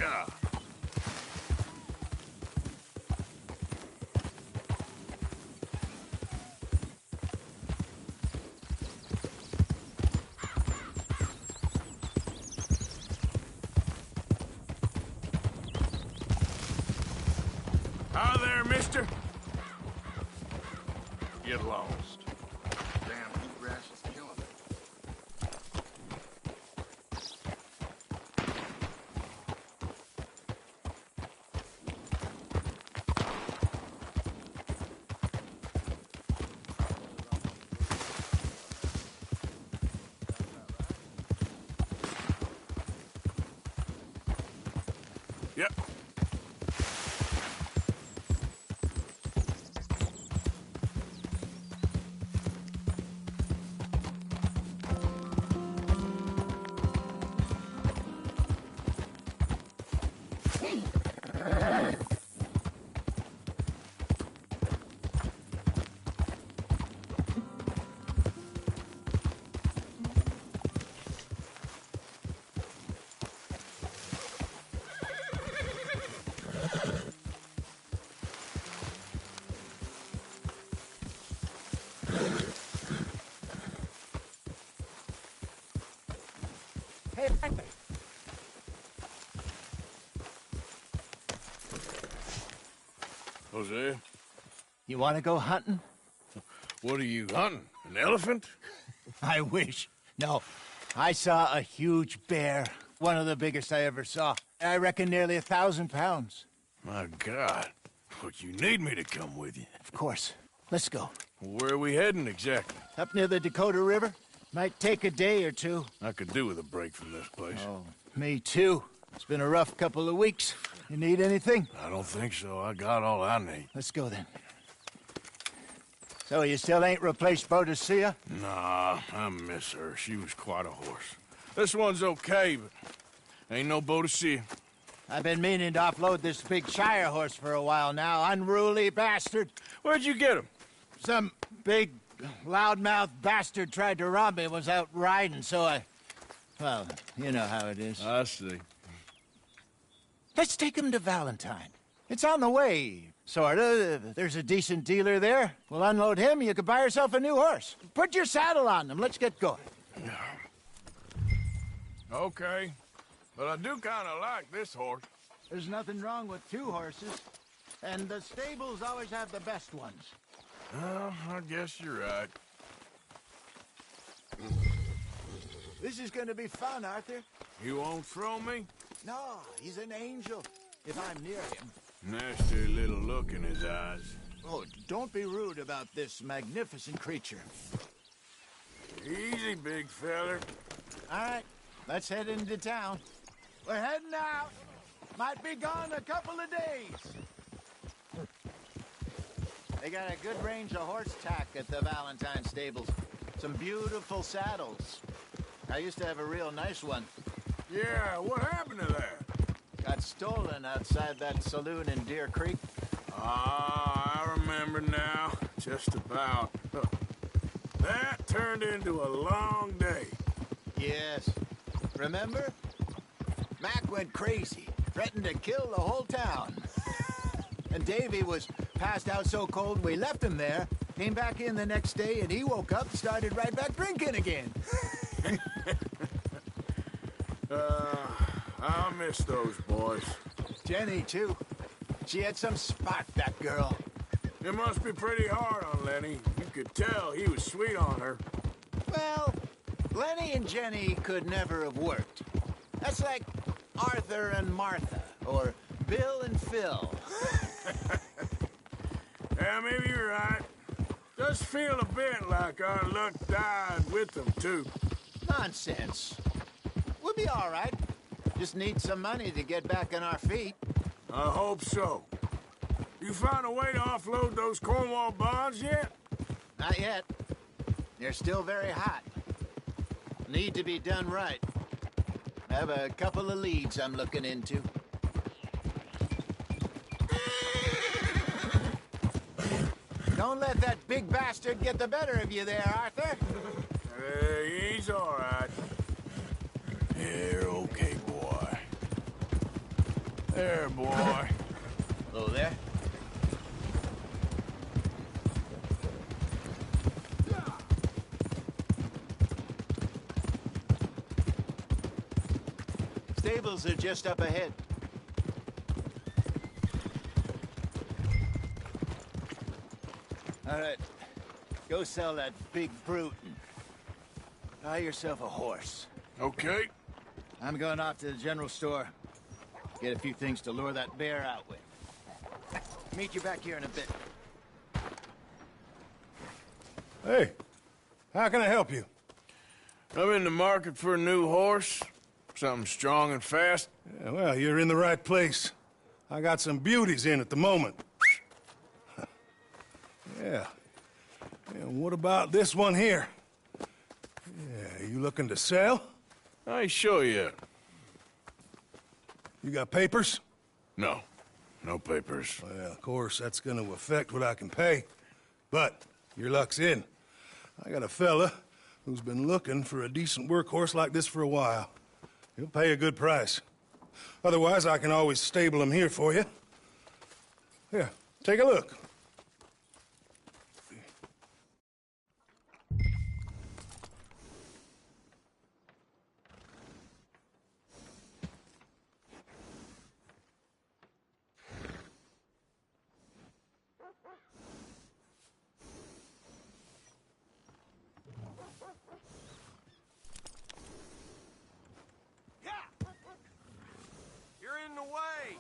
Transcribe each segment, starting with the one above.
Yeah. Hi there, mister. Get lost. Damn, this grass is killing me. Yep. Hey, Arthur. Jose, You want to go hunting? what are you hunting? An elephant? I wish. No, I saw a huge bear. One of the biggest I ever saw. I reckon nearly 1,000 pounds. My God. But you need me to come with you. Of course. Let's go. Where are we heading exactly? Up near the Dakota River. Might take a day or two. I could do with a break from this place. Oh, me too. It's been a rough couple of weeks. You need anything? I don't think so. I got all I need. Let's go then. So you still ain't replaced Boadicea? Nah, I miss her. She was quite a horse. This one's okay, but ain't no Boadicea. I've been meaning to offload this big Shire horse for a while now. Unruly bastard. Where'd you get him? Some big, loudmouth bastard tried to rob me and was out riding, so I... Well, you know how it is. I see. Let's take him to Valentine. It's on the way, sorta. There's a decent dealer there. We'll unload him, you could buy yourself a new horse. Put your saddle on them, let's get going. Okay. But I do kind of like this horse. There's nothing wrong with two horses. And the stables always have the best ones. Well, I guess you're right. This is gonna be fun, Arthur. You won't throw me? No, he's an angel, if I'm near him. Nasty little look in his eyes. Oh, don't be rude about this magnificent creature. Easy, big feller. All right, let's head into town. We're heading out. Might be gone a couple of days. They got a good range of horse tack at the Valentine stables. Some beautiful saddles. I used to have a real nice one. Yeah, what happened to that? Got stolen outside that saloon in Deer Creek. Ah, I remember now. Just about. That turned into a long day. Yes. Remember? Mac went crazy, threatened to kill the whole town. And Davy was passed out so cold we left him there, came back in the next day, and he woke up and started right back drinking again. I miss those boys. Jenny, too. She had some spark, that girl. It must be pretty hard on Lenny. You could tell he was sweet on her. Well, Lenny and Jenny could never have worked. That's like Arthur and Martha, or Bill and Phil. Yeah, maybe you're right. Does feel a bit like our luck died with them, too. Nonsense. We'll be all right. Just need some money to get back on our feet. I hope so. You found a way to offload those Cornwall bonds yet? Not yet. They're still very hot. Need to be done right. I have a couple of leads I'm looking into. Don't let that big bastard get the better of you there, Arthur. He's all right. You're okay, boy. There, boy. Hello there. Stables are just up ahead. All right, go sell that big brute and buy yourself a horse. Okay. I'm going off to the general store. Get a few things to lure that bear out with. Meet you back here in a bit. Hey, how can I help you? I'm in the market for a new horse. Something strong and fast. Yeah, well, you're in the right place. I got some beauties in at the moment. Yeah. And what about this one here? Yeah, you looking to sell? I ain't sure yet. You got papers? No. No papers. Well, of course, that's gonna affect what I can pay. But your luck's in. I got a fella who's been looking for a decent workhorse like this for a while. He'll pay a good price. Otherwise, I can always stable him here for you. Here, take a look. You're in the way.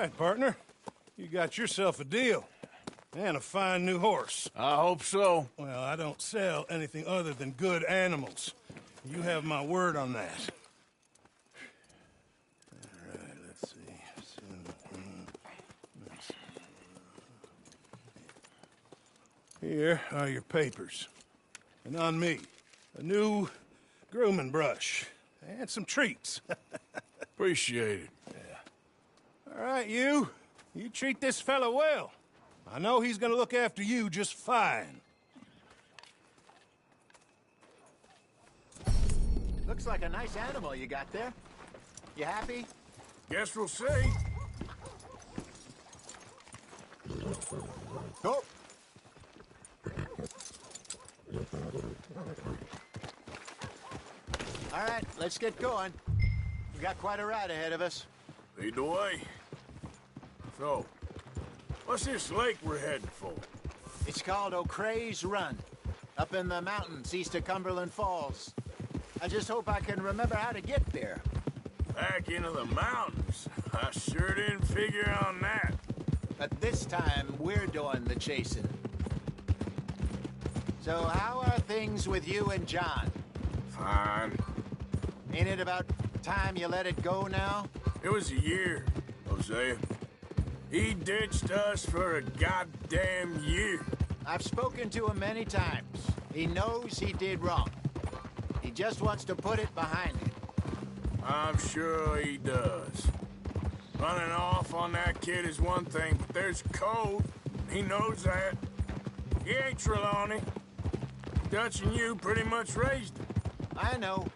right, partner. You got yourself a deal. And a fine new horse. I hope so. Well, I don't sell anything other than good animals. You have my word on that. All right, let's see. Here are your papers. And on me, a new grooming brush. And some treats. Appreciate it. All right, you. You treat this fella well. I know he's gonna look after you just fine. Looks like a nice animal you got there. You happy? Guess we'll see. Go. All right, let's get going. We got quite a ride ahead of us. Lead the way. So, what's this lake we're heading for? It's called O'Creagh's Run, up in the mountains east of Cumberland Falls. I just hope I can remember how to get there. Back into the mountains? I sure didn't figure on that. But this time, we're doing the chasing. So how are things with you and John? Fine. Ain't it about time you let it go now? It was a year, Hosea. He ditched us for a goddamn year. I've spoken to him many times. He knows he did wrong. He just wants to put it behind him. I'm sure he does. Running off on that kid is one thing, but there's code. He knows that. He ain't Trelawney. Dutch and you pretty much raised him. I know.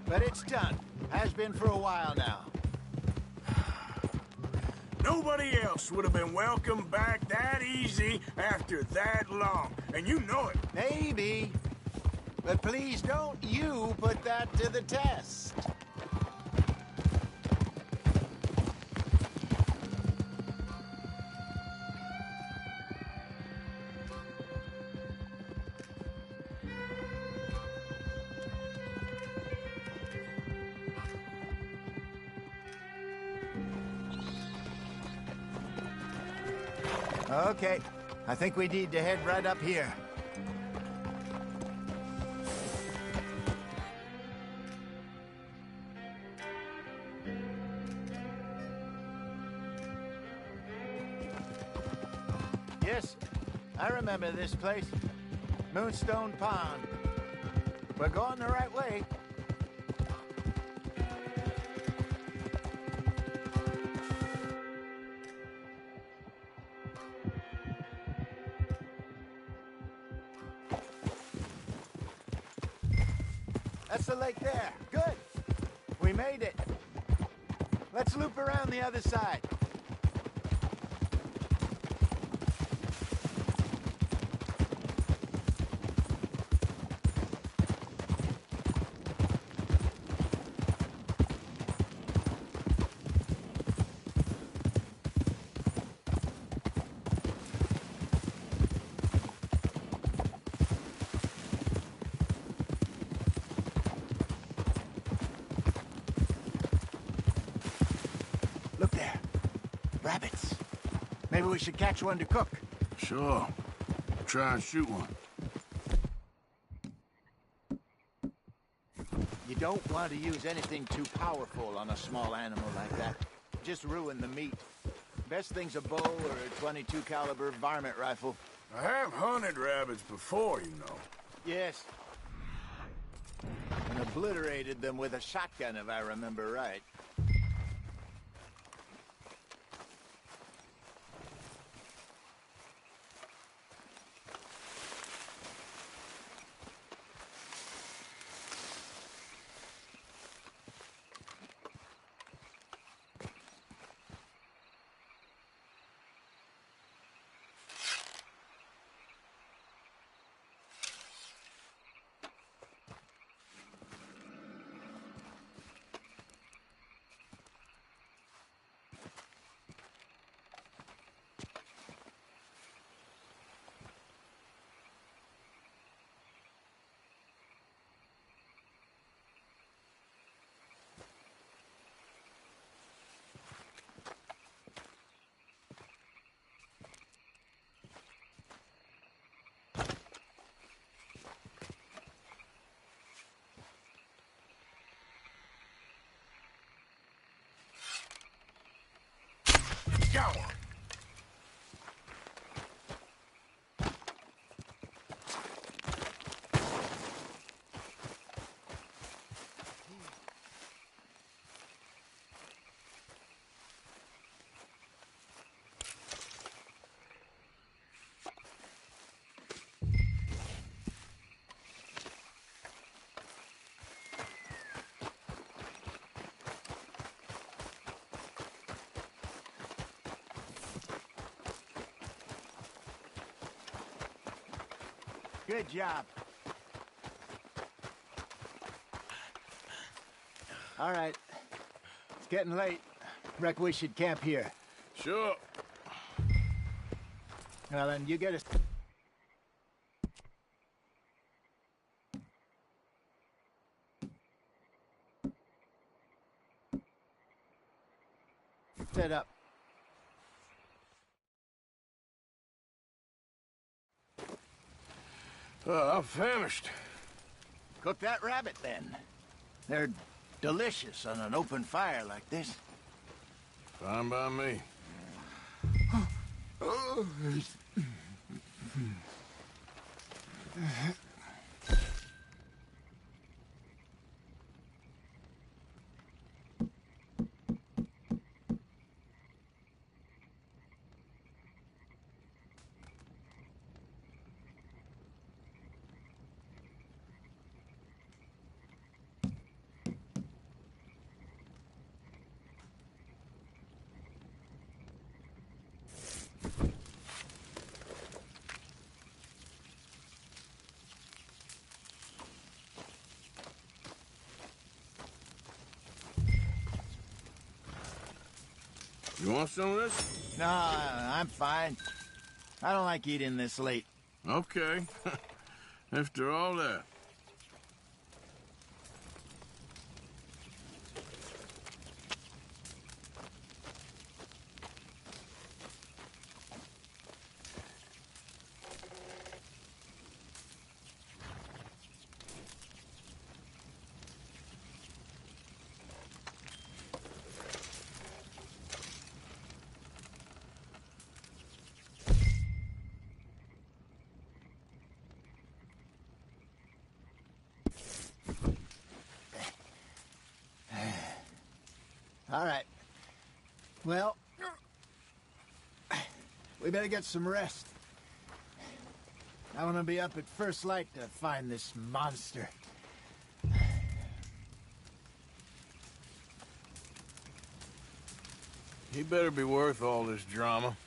But it's done. Has been for a while now. Nobody else would have been welcomed back that easy after that long. And you know it. Maybe. But please don't you put that to the test. Okay, I think we need to head right up here. Yes, I remember this place. Moonstone Pond. We're going the right way. That's the lake there. Good. We made it. Let's loop around the other side. Look there. Rabbits. Maybe we should catch one to cook. Sure. Try and shoot one. You don't want to use anything too powerful on a small animal like that. Just ruin the meat. Best thing's a bow or a 22 caliber varmint rifle. I have hunted rabbits before, you know. Yes. And obliterated them with a shotgun, if I remember right. Good job. All right. It's getting late. Reckon we should camp here. Sure. Well, then you get us. Set up. I'm famished. Cook that rabbit, then. They're delicious on an open fire like this. Fine by me. You want some of this? No, I'm fine. I don't like eating this late. Okay. After all that. All right. Well, we better get some rest. I want to be up at first light to find this monster. He better be worth all this drama.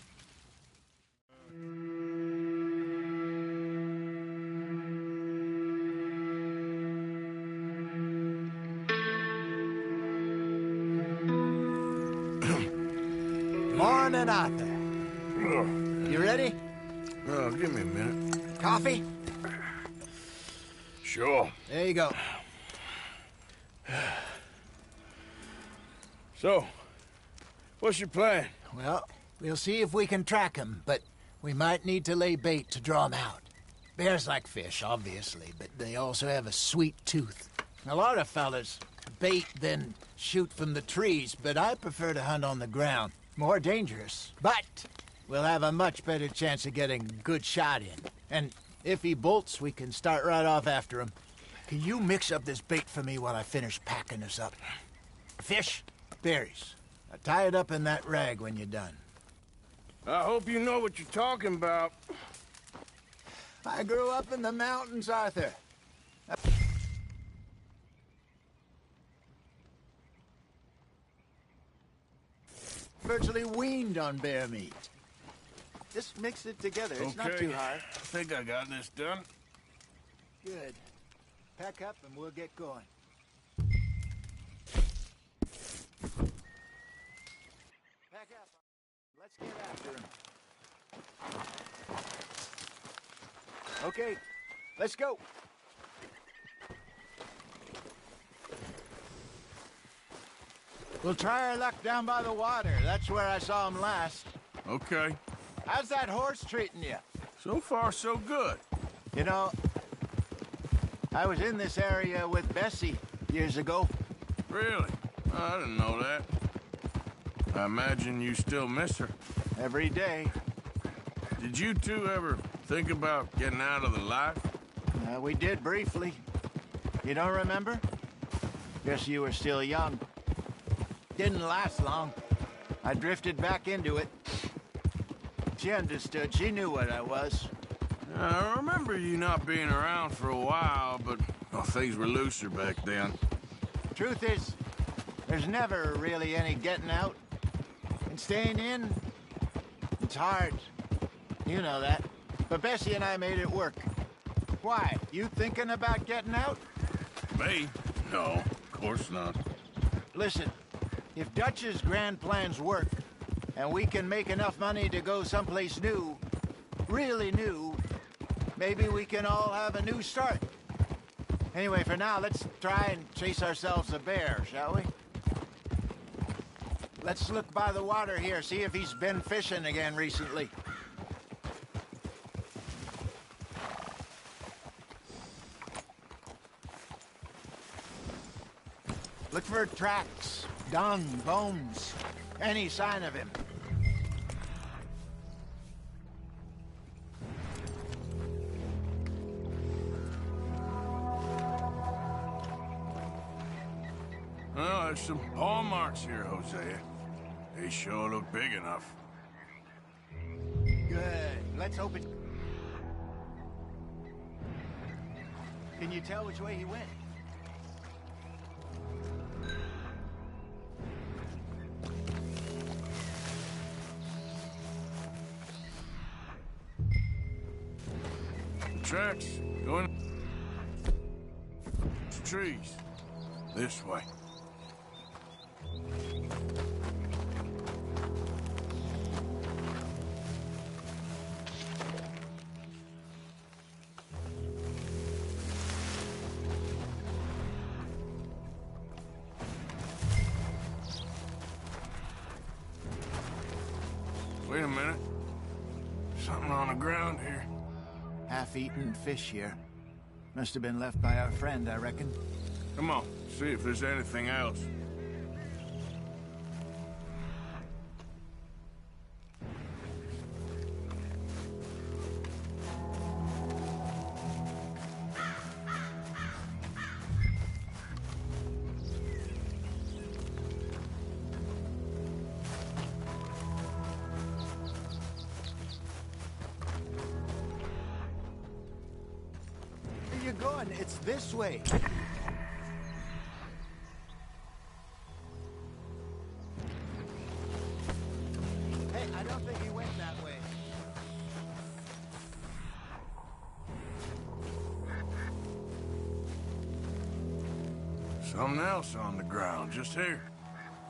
Morning, Arthur. You ready? Oh, give me a minute. Coffee? Sure. There you go. So, what's your plan? Well, we'll see if we can track him, but we might need to lay bait to draw him out. Bears like fish, obviously, but they also have a sweet tooth. A lot of fellas bait, then shoot from the trees, but I prefer to hunt on the ground. More dangerous, but we'll have a much better chance of getting a good shot in. And if he bolts, we can start right off after him. Can you mix up this bait for me while I finish packing this up? Fish, berries. Now tie it up in that rag when you're done. I hope you know what you're talking about. I grew up in the mountains, Arthur. Virtually weaned on bear meat. Just mix it together. It's not too hard. I think I got this done. Good. Pack up and we'll get going. Pack up. Let's get after him. Okay, let's go. We'll try our luck down by the water. That's where I saw him last. Okay. How's that horse treating you? So far, so good. You know, I was in this area with Bessie years ago. Really? I didn't know that. I imagine you still miss her. Every day. Did you two ever think about getting out of the life? We did briefly. You don't remember? Guess you were still young. Didn't last long. I drifted back into it. She understood. She knew what I was. I remember you not being around for a while, but things were looser back then. Truth is, there's never really any getting out. And staying in, it's hard. You know that. But Bessie and I made it work. Why? You thinking about getting out? Me? No, of course not. Listen, if Dutch's grand plans work, and we can make enough money to go someplace new, really new, maybe we can all have a new start. Anyway, for now, let's try and chase ourselves a bear, shall we? Let's look by the water here, see if he's been fishing again recently. Look for tracks, dung, bones, any sign of him. Well, there's some paw marks here, Hosea. They sure look big enough. Good. Let's hope it... Can you tell which way he went? Tracks going trees this way. Wait a minute. Something on the ground here. Half-eaten fish here. Must have been left by our friend, I reckon. Come on, see if there's anything else. Where you going? It's this way. Hey, I don't think he went that way. Something else on the ground, just here.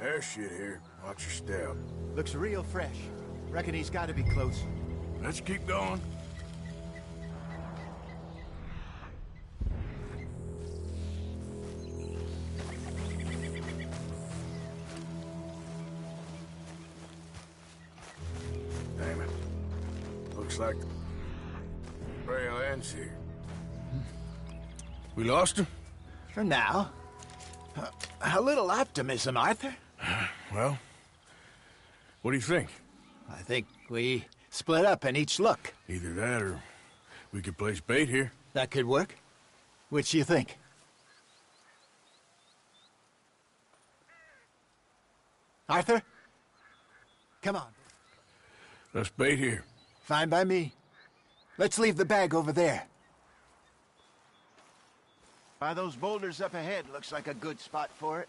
There's shit here. Watch your step. Looks real fresh. Reckon he's got to be close. Let's keep going. Damn it. Looks like the trail ends here. We lost him? For now. A little optimism, Arthur. Well, what do you think? I think we split up and each look. Either that or we could place bait here. That could work. Which do you think? Arthur? Come on. Let's bait here. Fine by me. Let's leave the bag over there. By those boulders up ahead, looks like a good spot for it.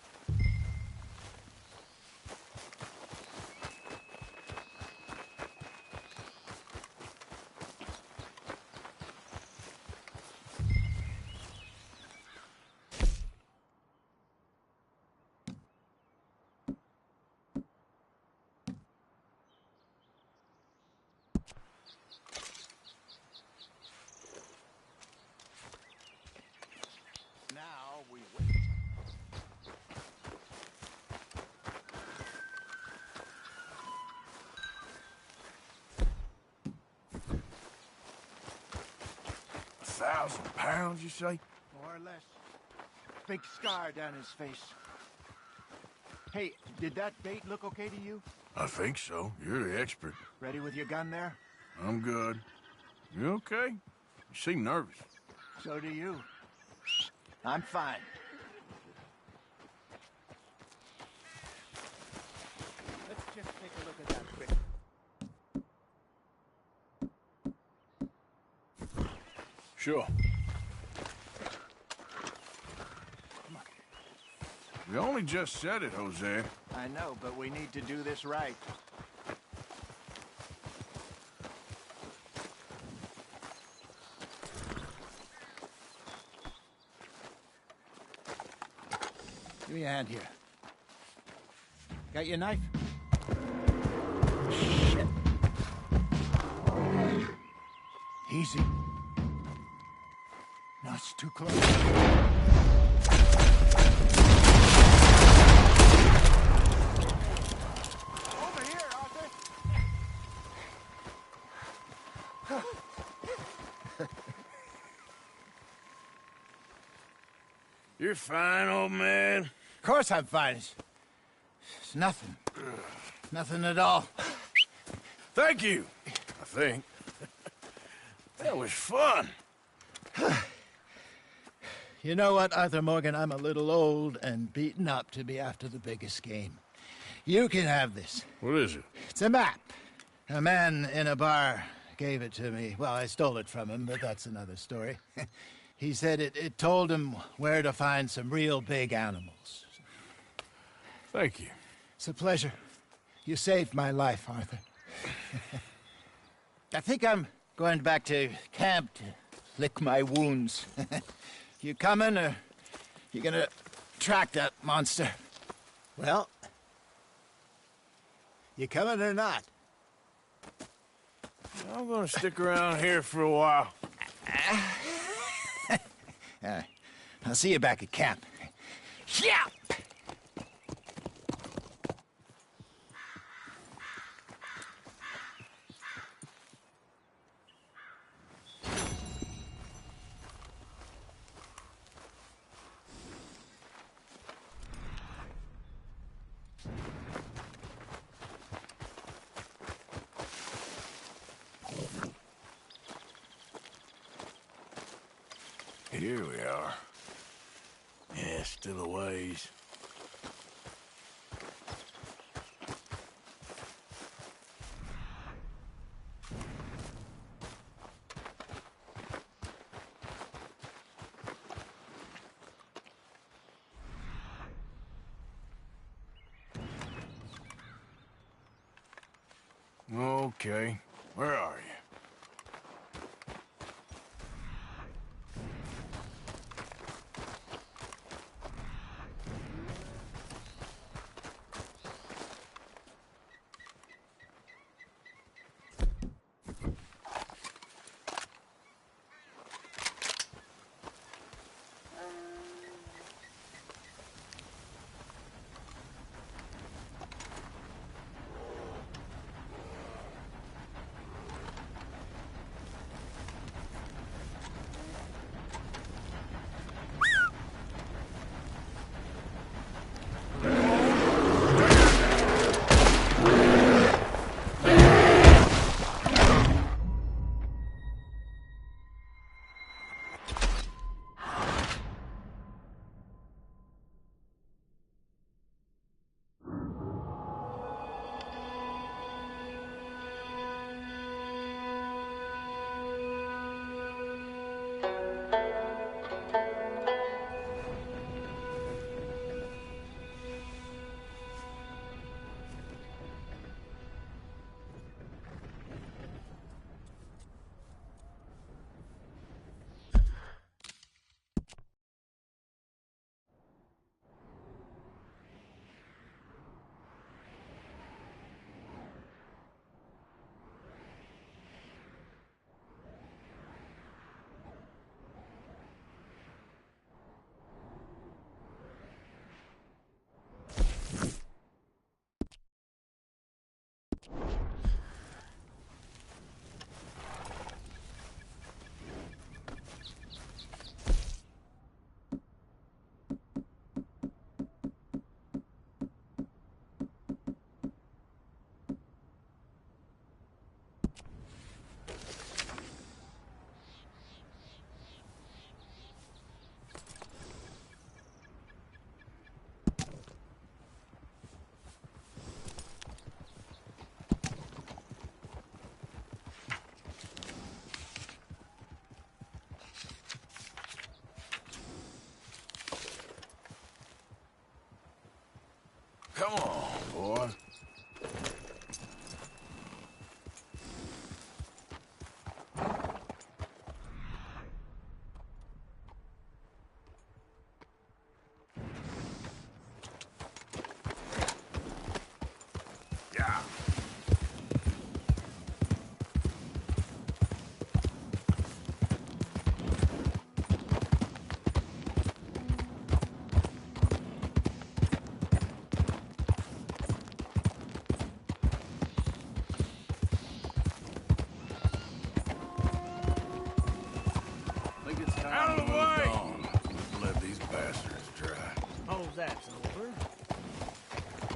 Now we wait. £1,000, you say? More or less. Big scar down his face. Hey, did that bait look okay to you? I think so. You're the expert. Ready with your gun there? I'm good. You okay? You seem nervous. So do you. I'm fine. Let's just take a look at that quick. Sure. We only just said it, Jose. I know, but we need to do this right. Give me a hand here. Got your knife? Shit. Easy. No, it's too close. Over here, Arthur. You're fine, old man. Of course I'm fine. It's nothing. Nothing at all. Thank you, I think. That was fun. You know what, Arthur Morgan? I'm a little old and beaten up to be after the biggest game. You can have this. What is it? It's a map. A man in a bar gave it to me. Well, I stole it from him, but that's another story. He said it told him where to find some real big animals. Thank you. It's a pleasure. You saved my life, Arthur. I think I'm going back to camp to lick my wounds. You coming, or you gonna track that monster? Well, you coming or not? I'm gonna stick around here for a while. I'll see you back at camp. Yeah! Here we are. Yeah, still a ways. Okay, where are you? Come on, boy.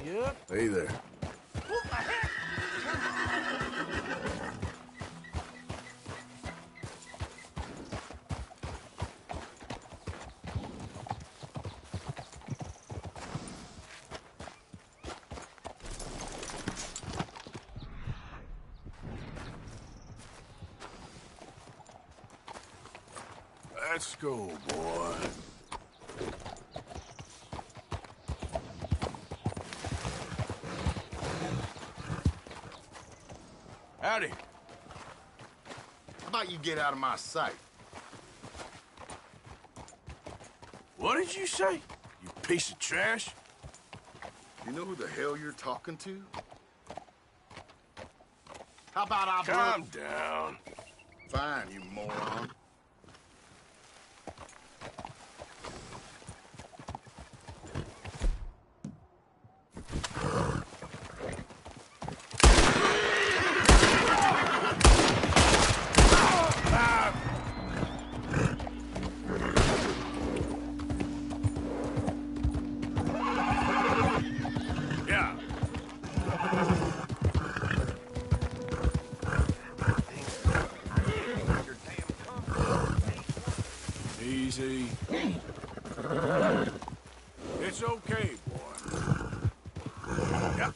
Yep. Hey there. Let's go, boy. Howdy. How about you get out of my sight? What did you say? You piece of trash? You know who the hell you're talking to? How about I Calm down. Fine, you moron. Yeah. Easy. It's okay, boy. Yeah.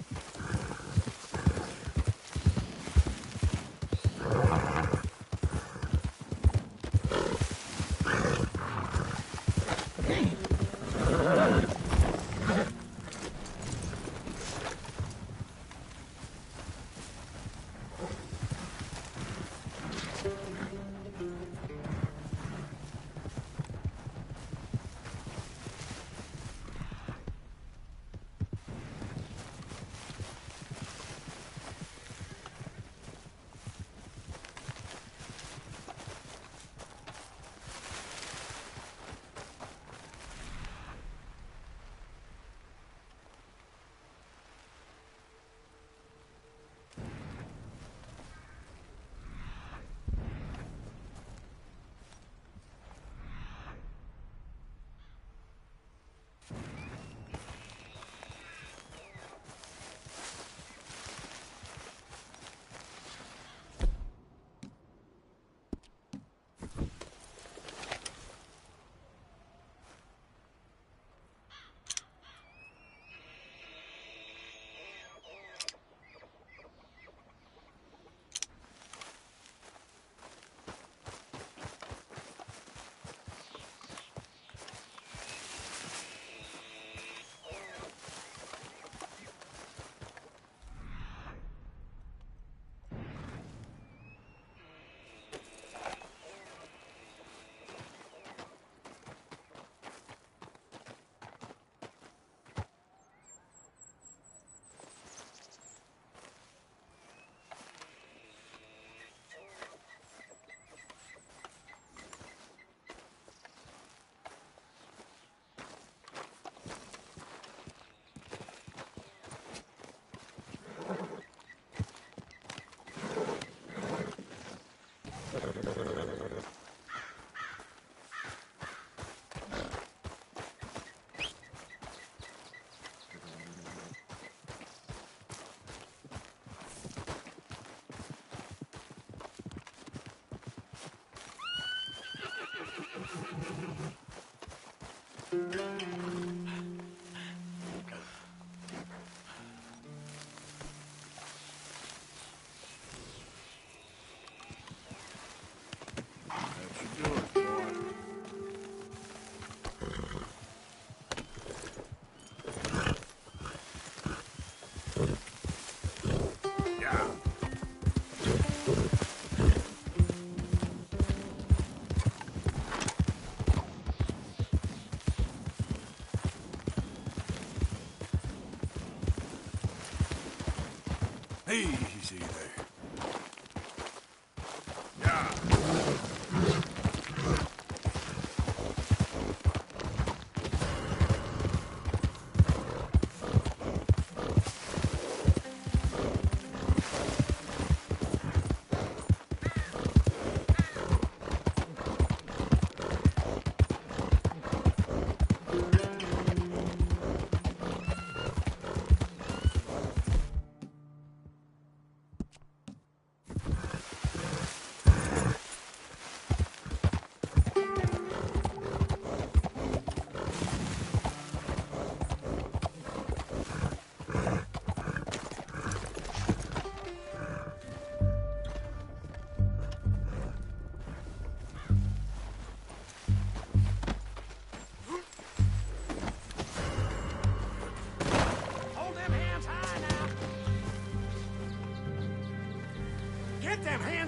Easy there. Yeah.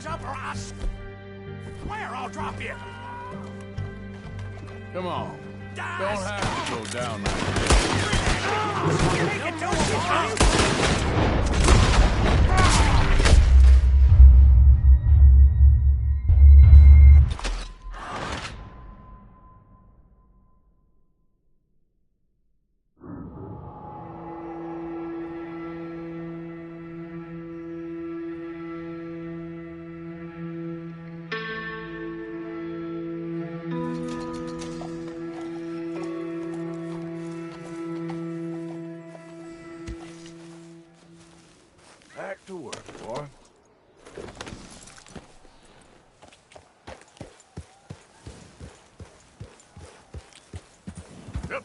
hands up or I swear I'll drop you. Come on. Die, Don't have to go down like Take it, don't you? back to work, boy. Yep.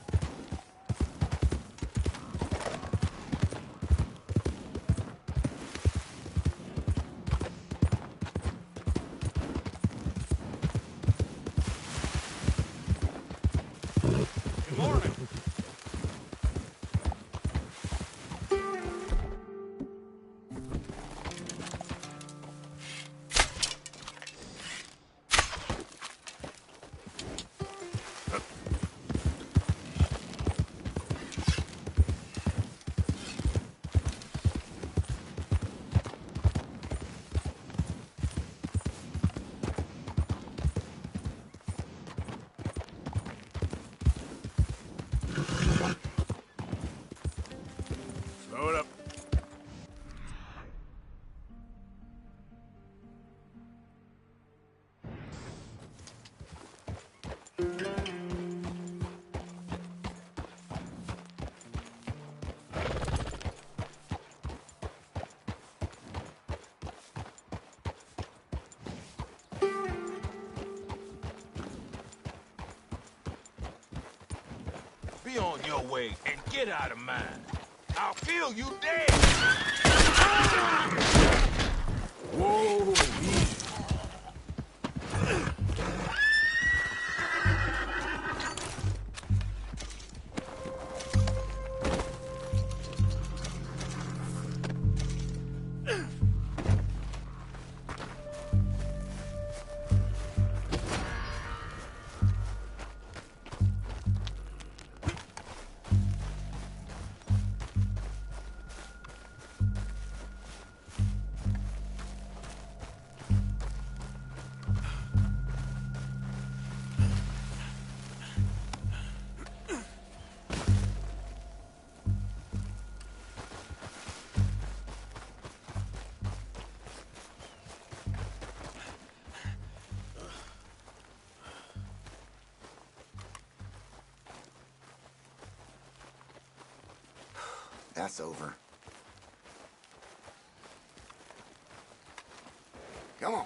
Good morning. Slow it up. Be on your way and get out of mine. I'll kill you dead. Whoa, easy. That's over. Come on.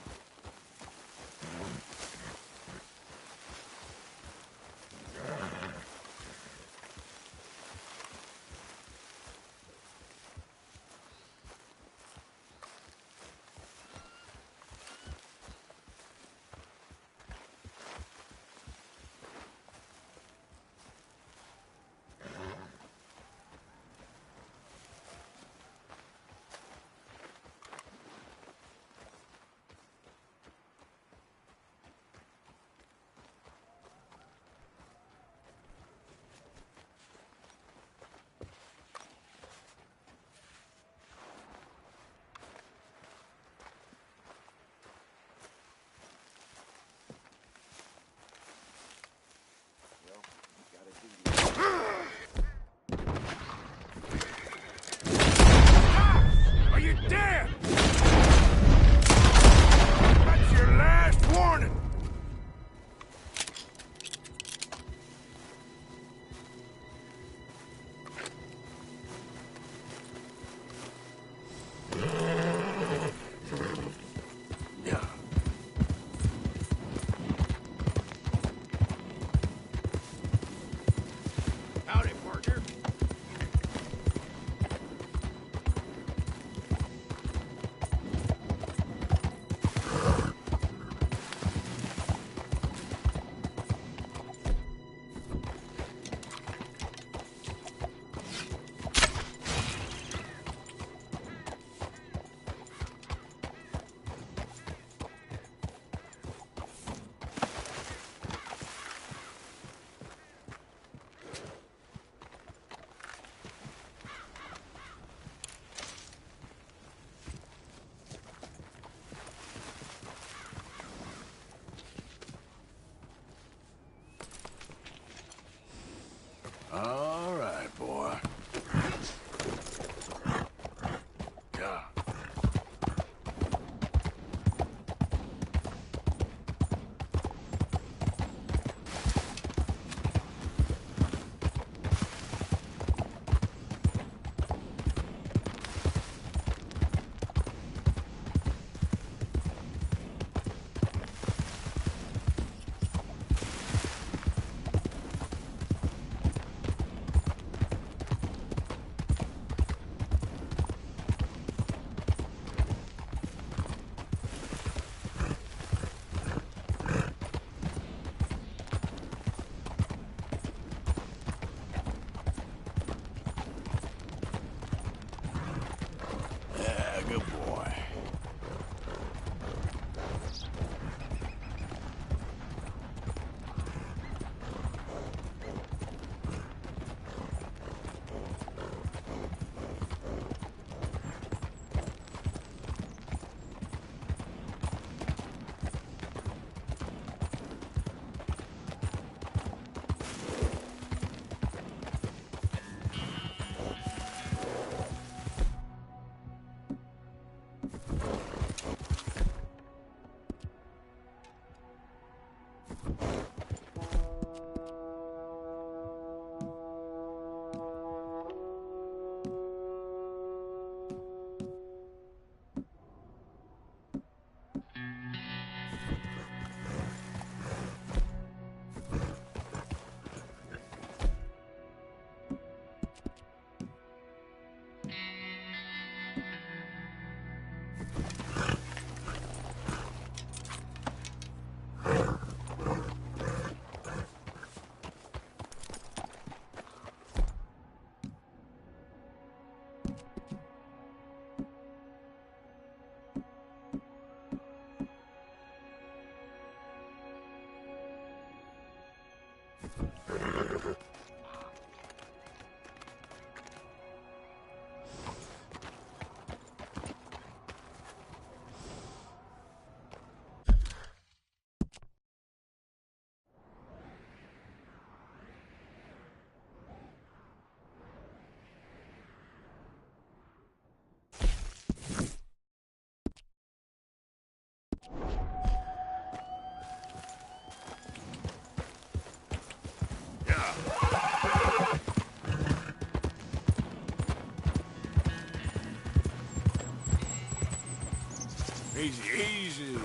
Easy, easy.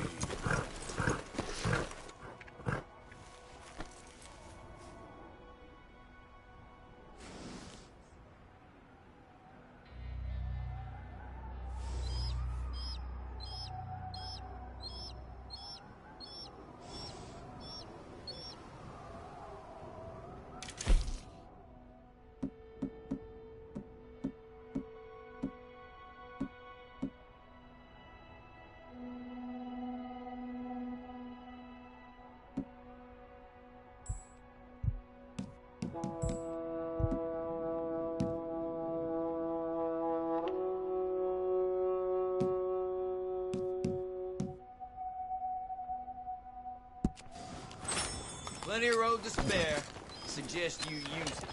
Plenty of road to spare. Suggest you use it.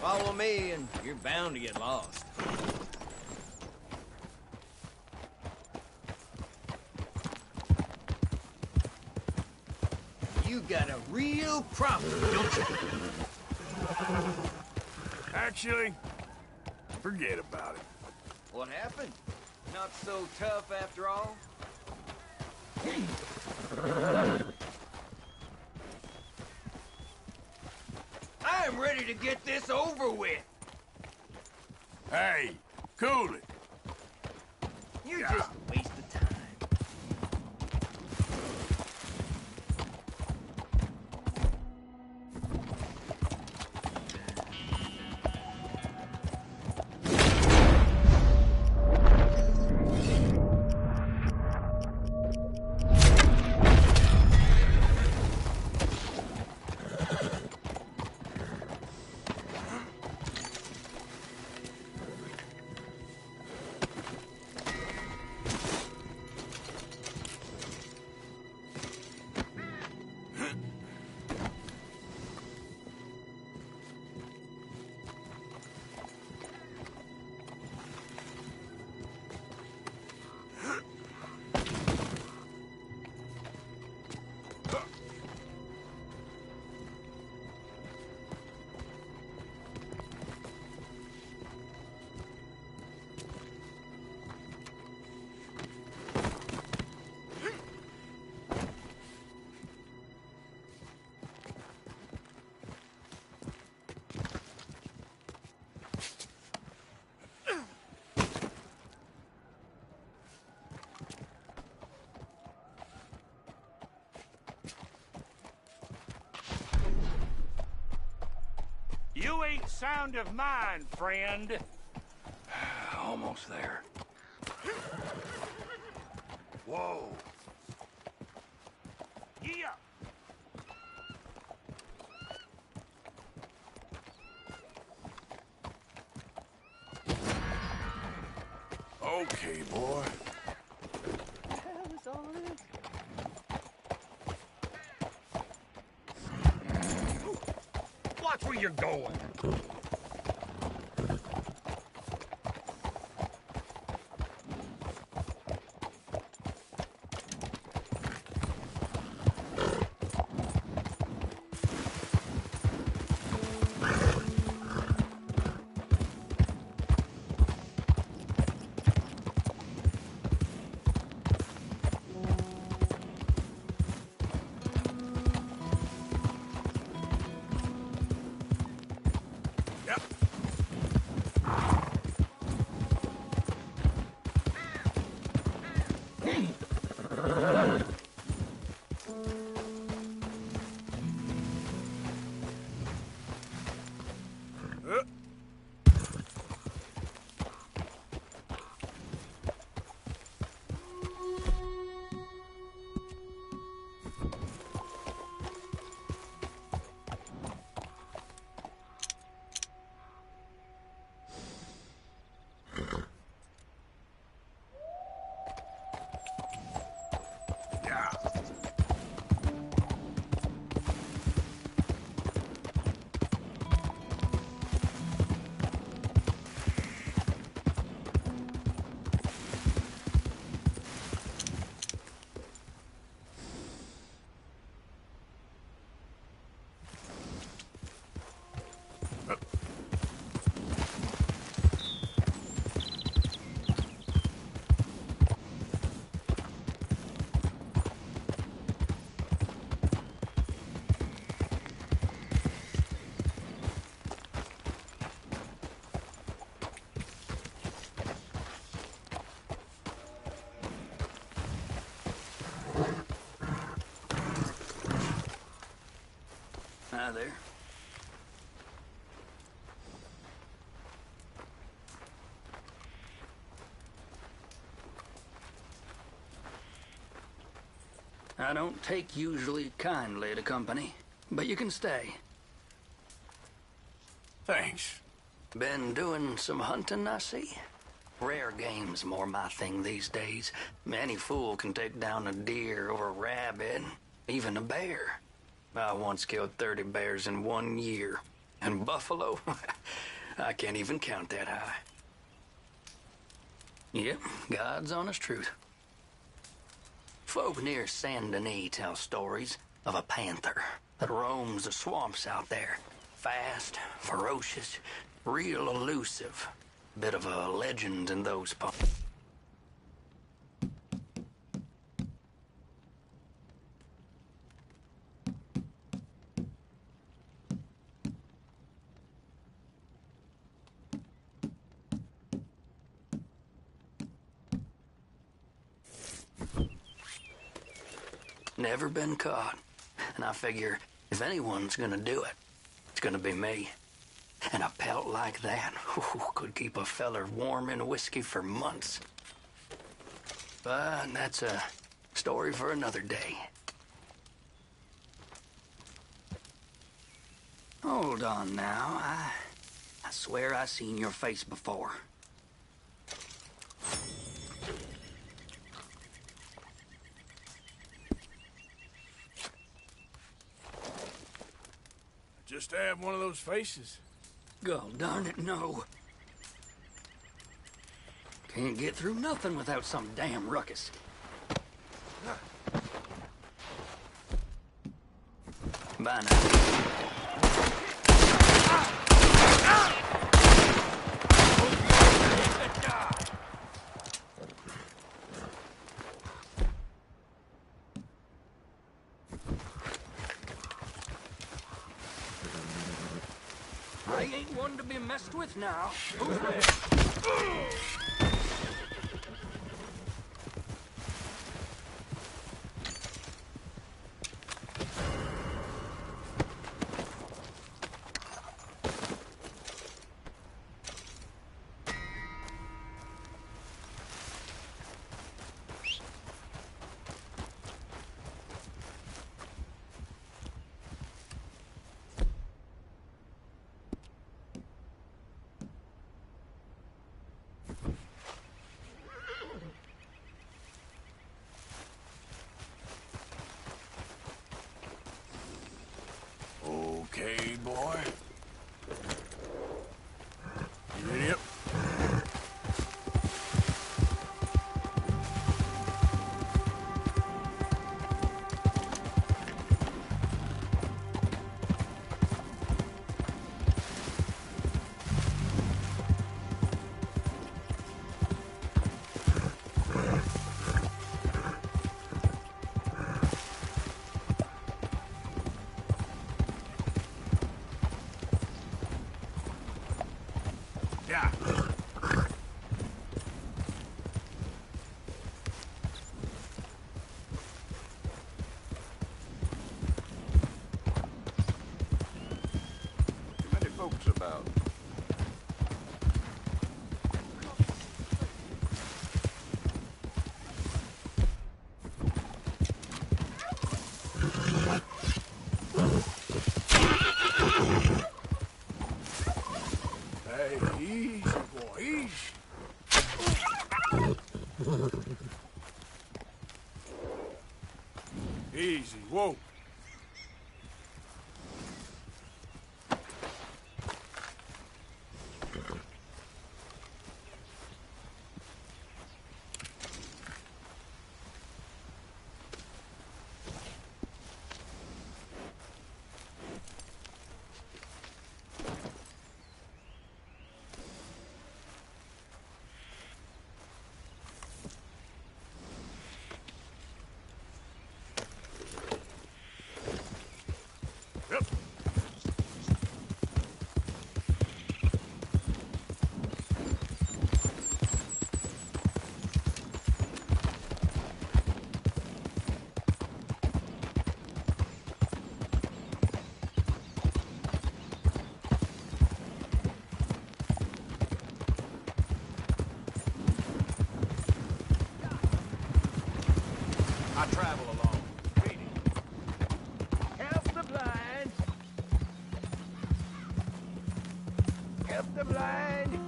Follow me and you're bound to get lost. You got a real problem, don't you? Actually, forget about it. What happened? Not so tough after all? I am ready to get this over with. Hey, cool it. You're just a waste of time. You ain't sound of mind, friend. Almost there. Whoa. Yeah. Okay, boy. Watch where you're going. Hi there. I don't take usually kindly to company, but you can stay. Thanks. Been doing some hunting, I see. Rare game's more my thing these days. Any fool can take down a deer or a rabbit, even a bear. I once killed 30 bears in 1 year. And buffalo, I can't even count that high. Yep, God's honest truth. Folk near Saint Denis tell stories of a panther that roams the swamps out there. Fast, ferocious, real elusive. Bit of a legend in those parts. Never been caught. And I figure if anyone's gonna do it, it's gonna be me. And a pelt like that could keep a feller warm in whiskey for months. But that's a story for another day. Hold on now. I swear I seen your face before. Just have one of those faces. God darn it, no. Can't get through nothing without some damn ruckus. Bye now. I ain't one to be messed with now. Who's there? Okay, boy. You ready up? Yeah. Too many folks about. Hey, easy, boy, easy. Easy, whoa. I travel alone. Help the blind. Help the blind.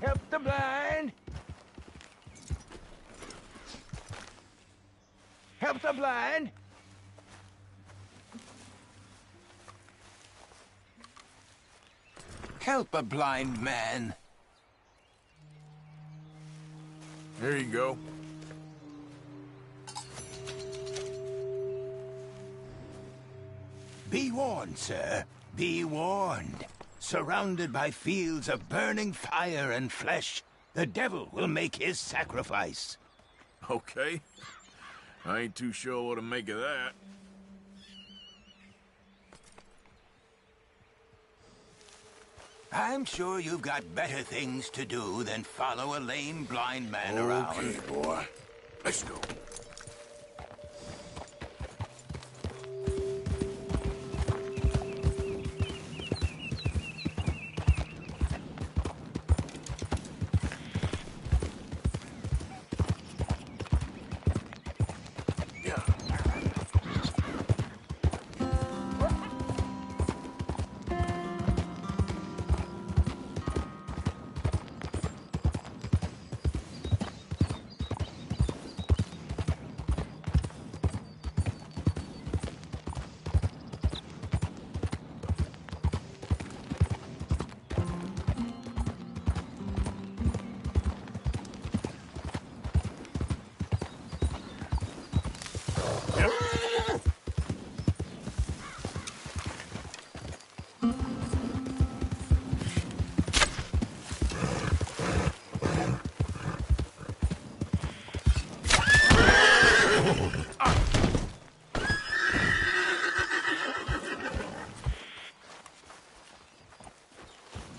Help the blind. Help the blind. Help a blind man. There you go. Be warned, sir. Be warned. Surrounded by fields of burning fire and flesh, the devil will make his sacrifice. Okay. I ain't too sure what to make of that. I'm sure you've got better things to do than follow a lame blind man around. Okay, boy. Let's go.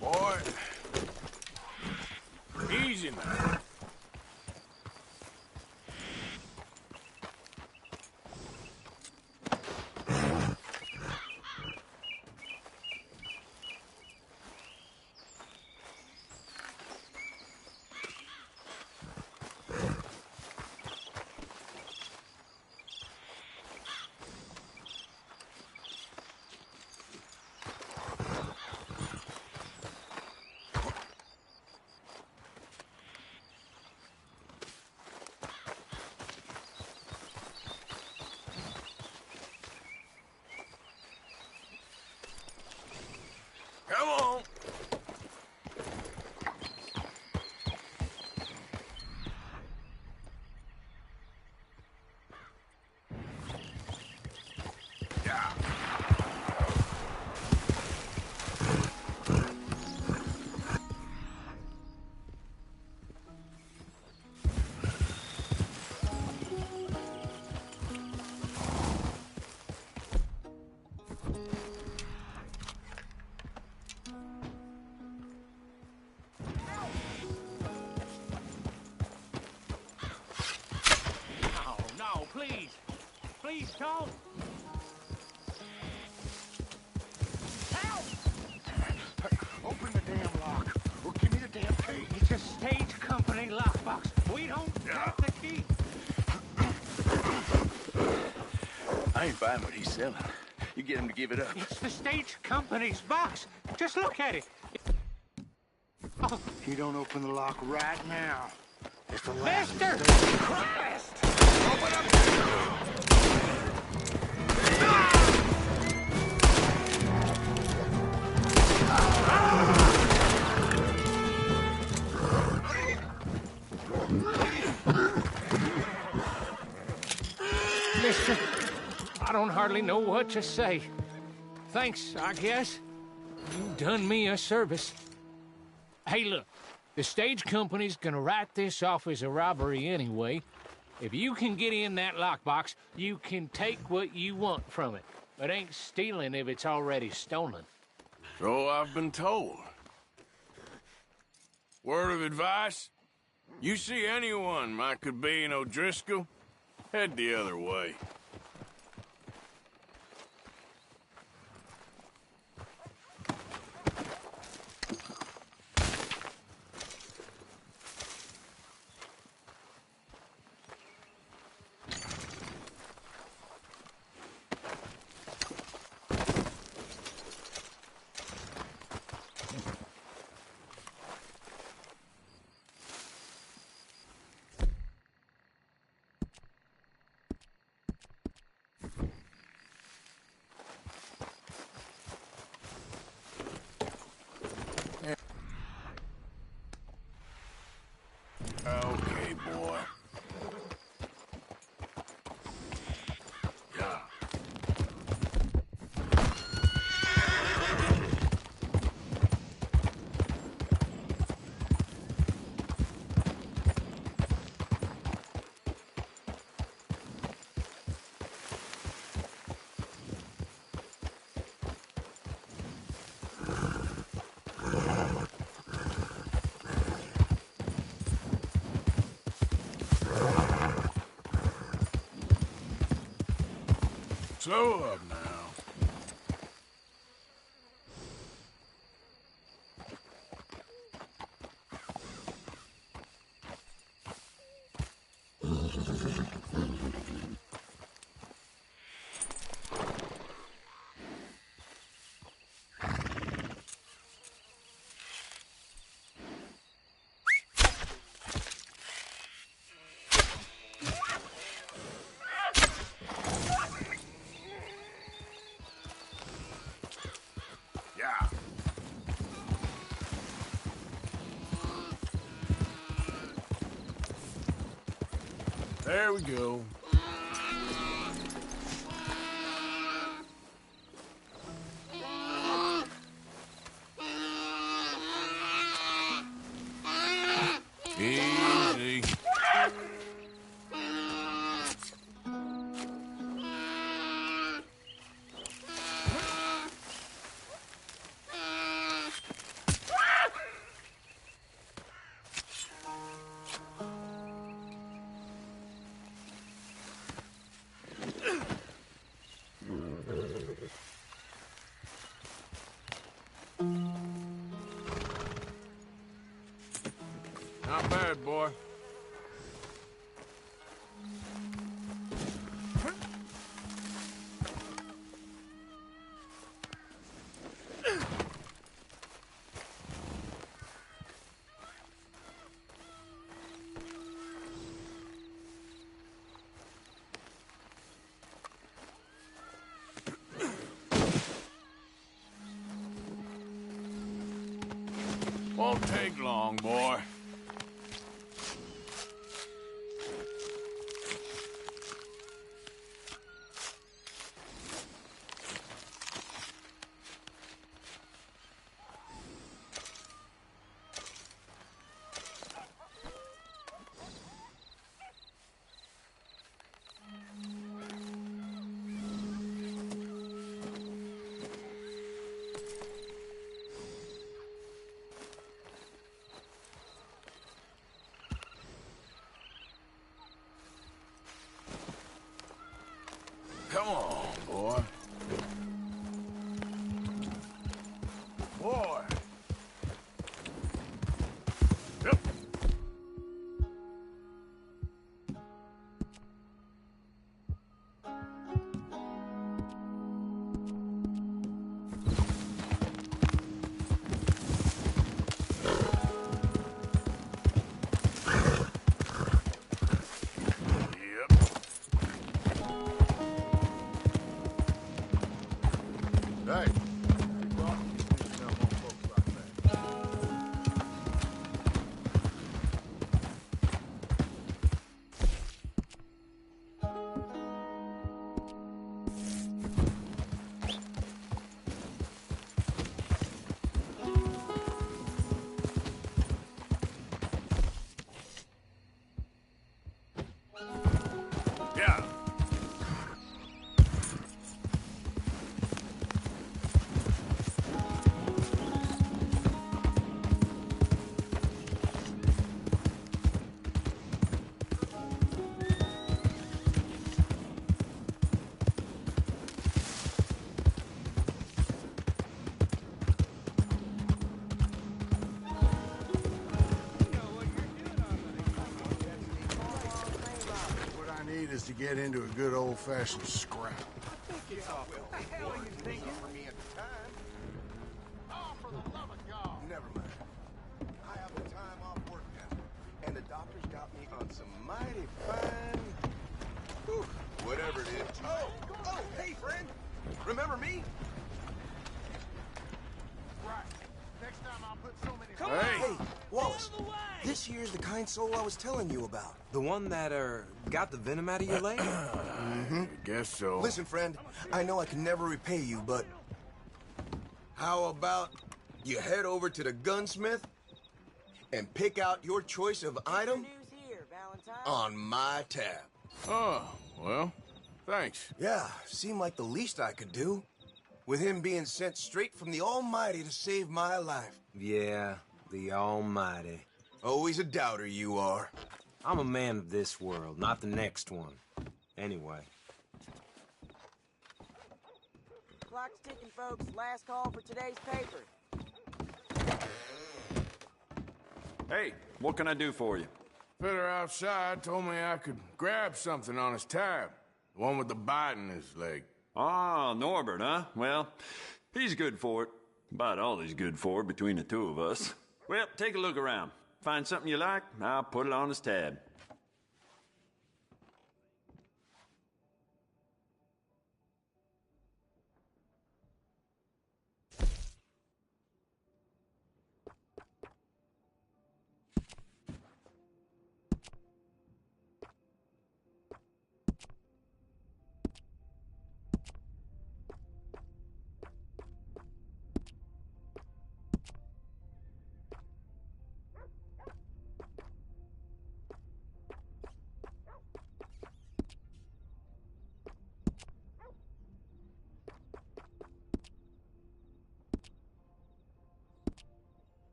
Boy. Easy now. Come on. Yeah. Oh, no, please. Please don't. Help! Open the damn lock, or give me the damn key. It's a stage company lockbox. We don't have the key. I ain't buying what he's selling. You get him to give it up. It's the stage company's box. Just look at it. Oh. If you don't open the lock right now, it's the last. Mister! Christ! Open up! Mister, I don't hardly know what to say. Thanks, I guess. You've done me a service. Hey, look, the stage company's gonna write this off as a robbery anyway. If you can get in that lockbox, you can take what you want from it. But ain't stealing if it's already stolen. So I've been told. Word of advice? You see anyone might could be in O'Driscoll, head the other way. Slow up now. Yeah. There we go. Easy. Not bad, boy. Won't take long, boy. Come on, boy. Boy. Yep. Hey. Yeah. What I need is to get into a good old-fashioned scrap. Never mind. I have the time off work now, and the doctor's got me on some mighty fine... Whew, whatever it is. Oh, hey, friend. Remember me? Right. Next time I'll put so many... Hey. Hey, Wallace. This here's the kind soul I was telling you about. The one that, got the venom out of your leg? I guess so. Listen, friend, I know I can never repay you, but... How about you head over to the gunsmith and pick out your choice of item on my tab? Oh, well, thanks. Yeah, seemed like the least I could do. With him being sent straight from the Almighty to save my life. Yeah, the Almighty. Always a doubter you are. I'm a man of this world, not the next one. Anyway. Clock's ticking, folks. Last call for today's paper. Hey, what can I do for you? Fitter outside told me I could grab something on his tab. The one with the bite in his leg. Ah, Norbert, huh? Well, he's good for it. About all he's good for between the two of us. Well, take a look around. Find something you like, I'll put it on his tab.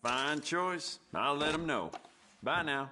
Fine choice. I'll let him know. Bye now.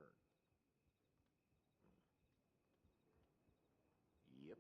hurt. Yep.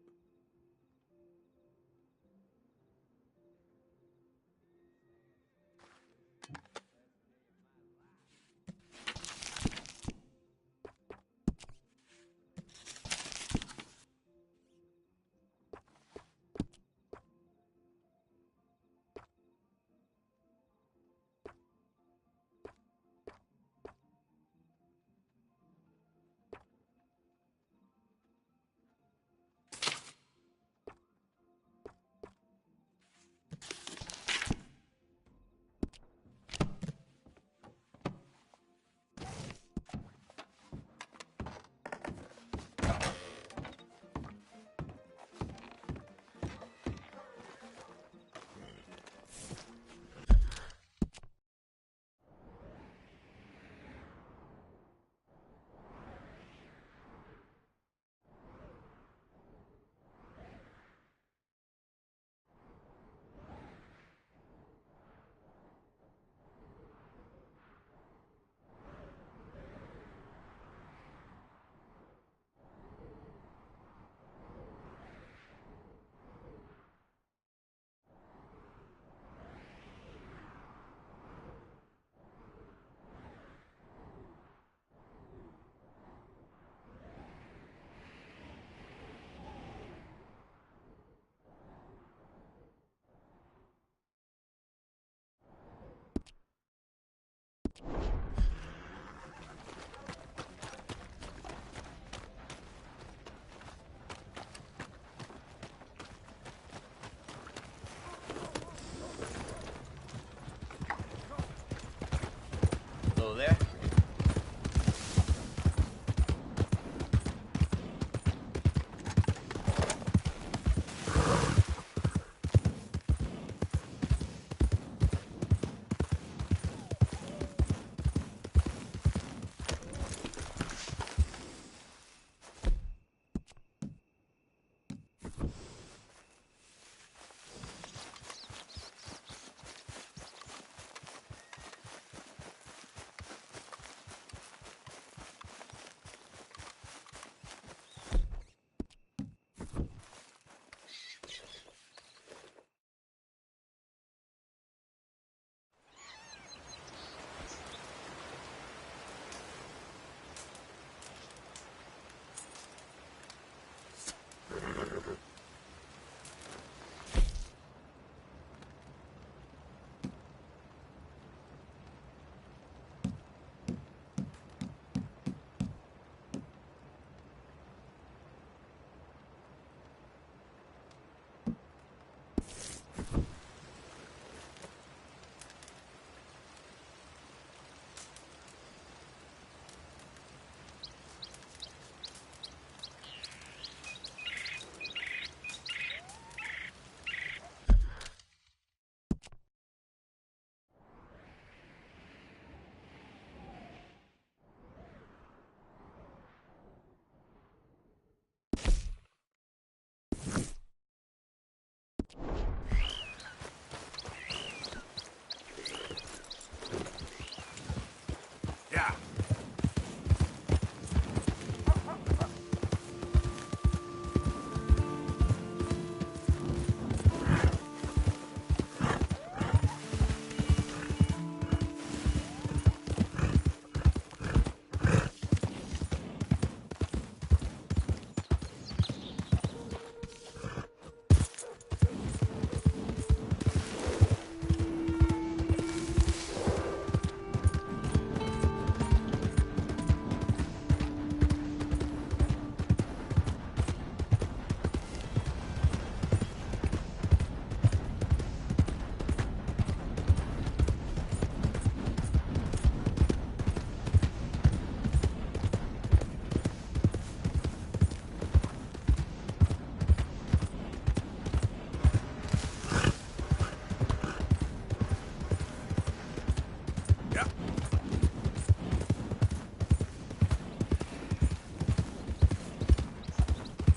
Hello there.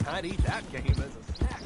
I'd eat that game as a snack.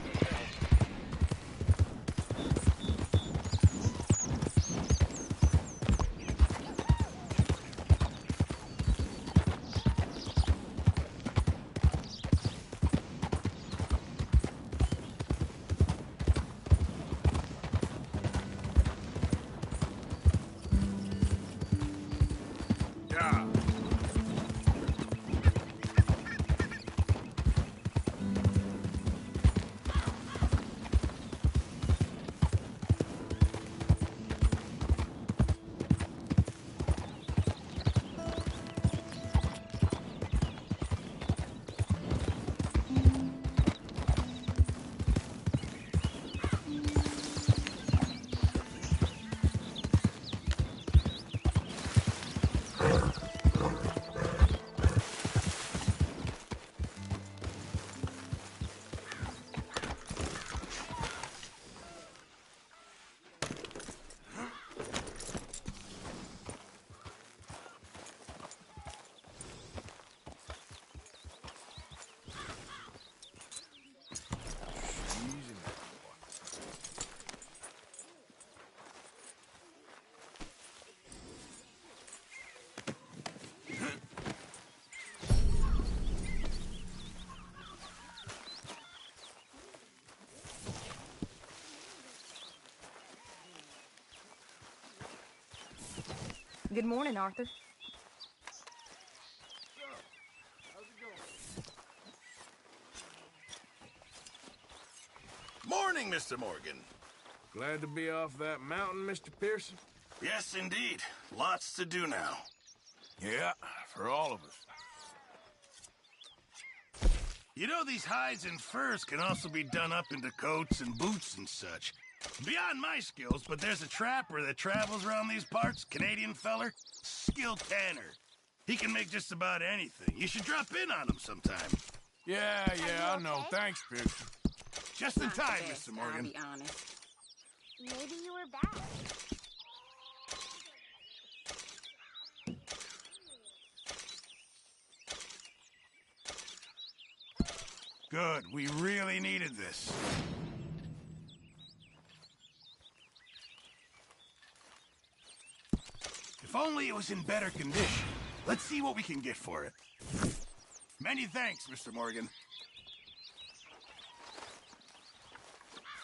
Good morning, Arthur. Morning, Mr. Morgan. Glad to be off that mountain, Mr. Pearson? Yes, indeed. Lots to do now. Yeah, for all of us. You know, these hides and furs can also be done up into coats and boots and such. Beyond my skills, but there's a trapper that travels around these parts, Canadian feller, skilled tanner. He can make just about anything. You should drop in on him sometime. Yeah, I know. Thanks, Pearson. Just in time, Mr. Morgan. I'll be honest. Maybe you were back. Good. We really needed this. If only it was in better condition. Let's see what we can get for it. Many thanks, Mr. Morgan.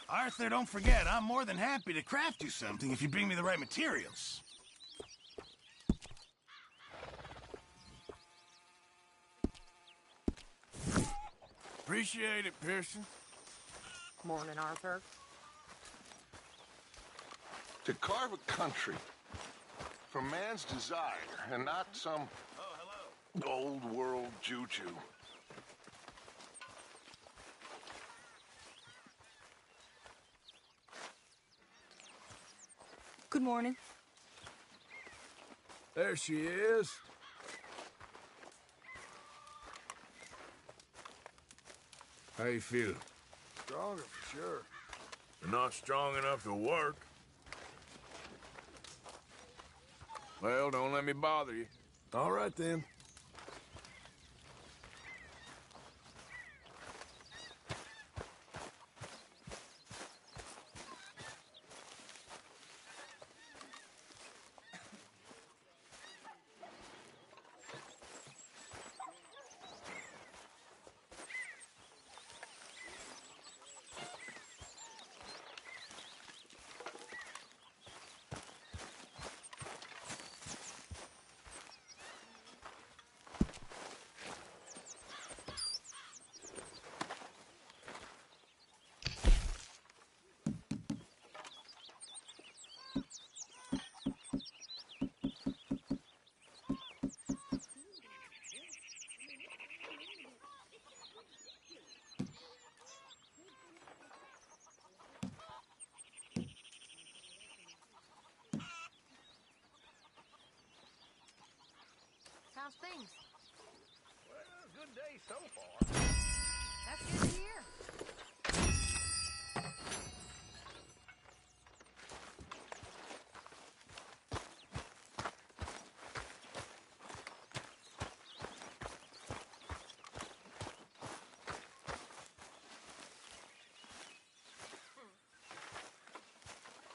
Arthur, don't forget, I'm more than happy to craft you something if you bring me the right materials. Appreciate it, Pearson. Morning, Arthur. To carve a country for man's desire and not some old world juju. Good morning. There she is. How you feel? Stronger for sure. You're not strong enough to work. Well, don't let me bother you. All right, then. How's things? Well, good day so far. That's good to hear.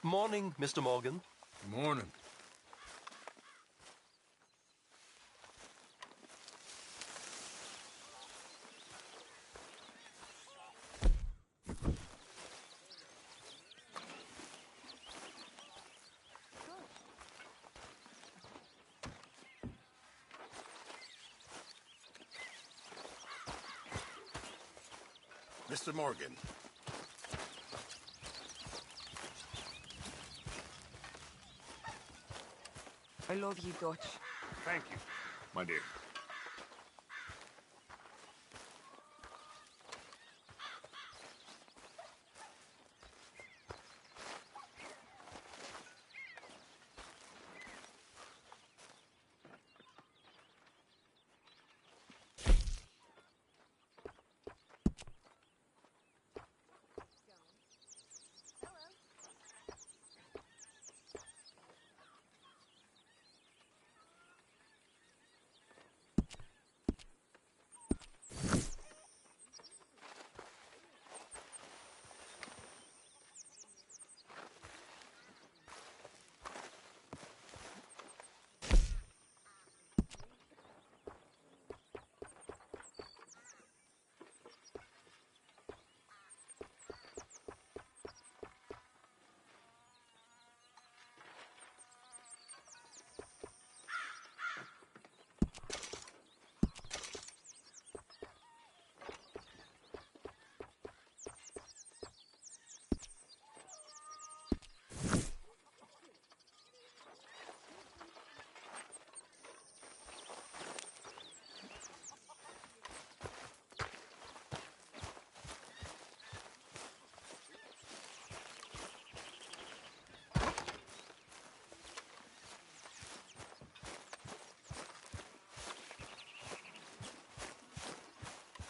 Morning, Mr. Morgan. Morning. Mr. Morgan. I love you, Dutch. Thank you, my dear.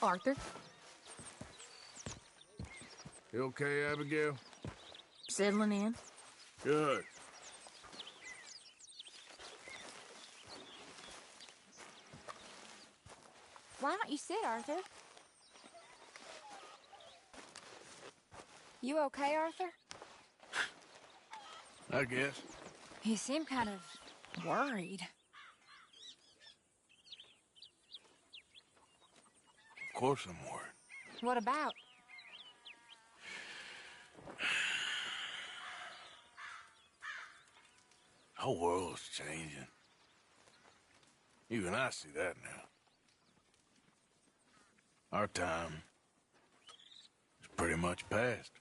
Arthur? You okay, Abigail? Settling in? Good. Why don't you sit, Arthur? You okay, Arthur? I guess. You seem kind of worried. Of course I'm worried. What about? The whole world's changing. Even I see that now. Our time is pretty much past.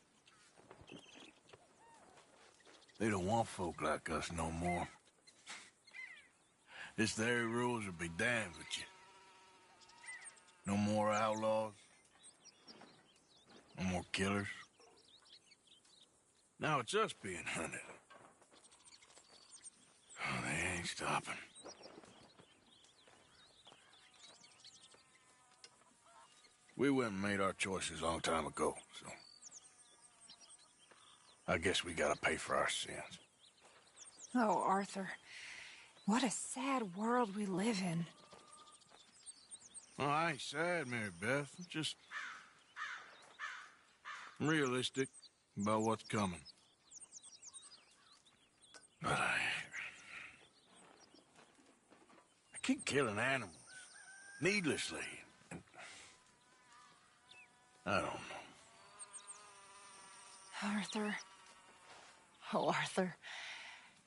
They don't want folk like us no more. This there rules will be damned with you. No more outlaws. No more killers. Now it's us being hunted. Oh, they ain't stopping. We went and made our choices a long time ago, so... I guess we gotta pay for our sins. Oh, Arthur. What a sad world we live in. Well, I ain't sad, Mary Beth. I'm just... realistic about what's coming. But I keep killing animals. Needlessly. I don't know. Arthur. Oh, Arthur.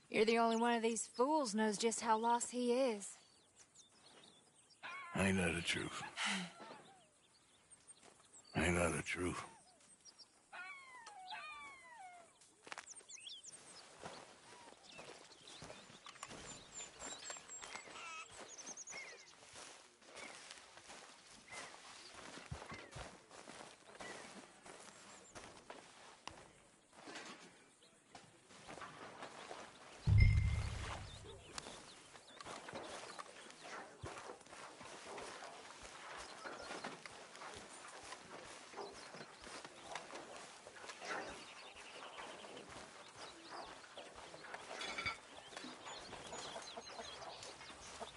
You're the only one of these fools knows just how lost he is. Ain't that the truth? Ain't that the truth?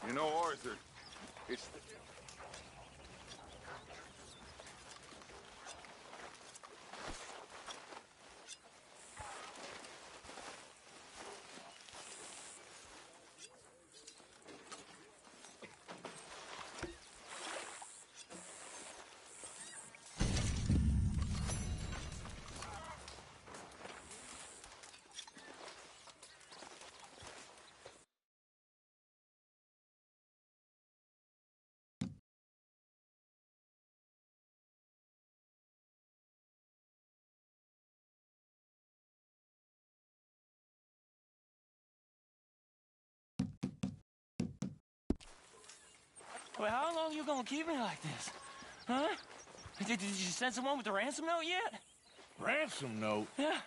You know, Arthur, it's... Well, how long you gonna keep me like this? Huh? Did you send someone with the ransom note yet? Ransom note? Yeah.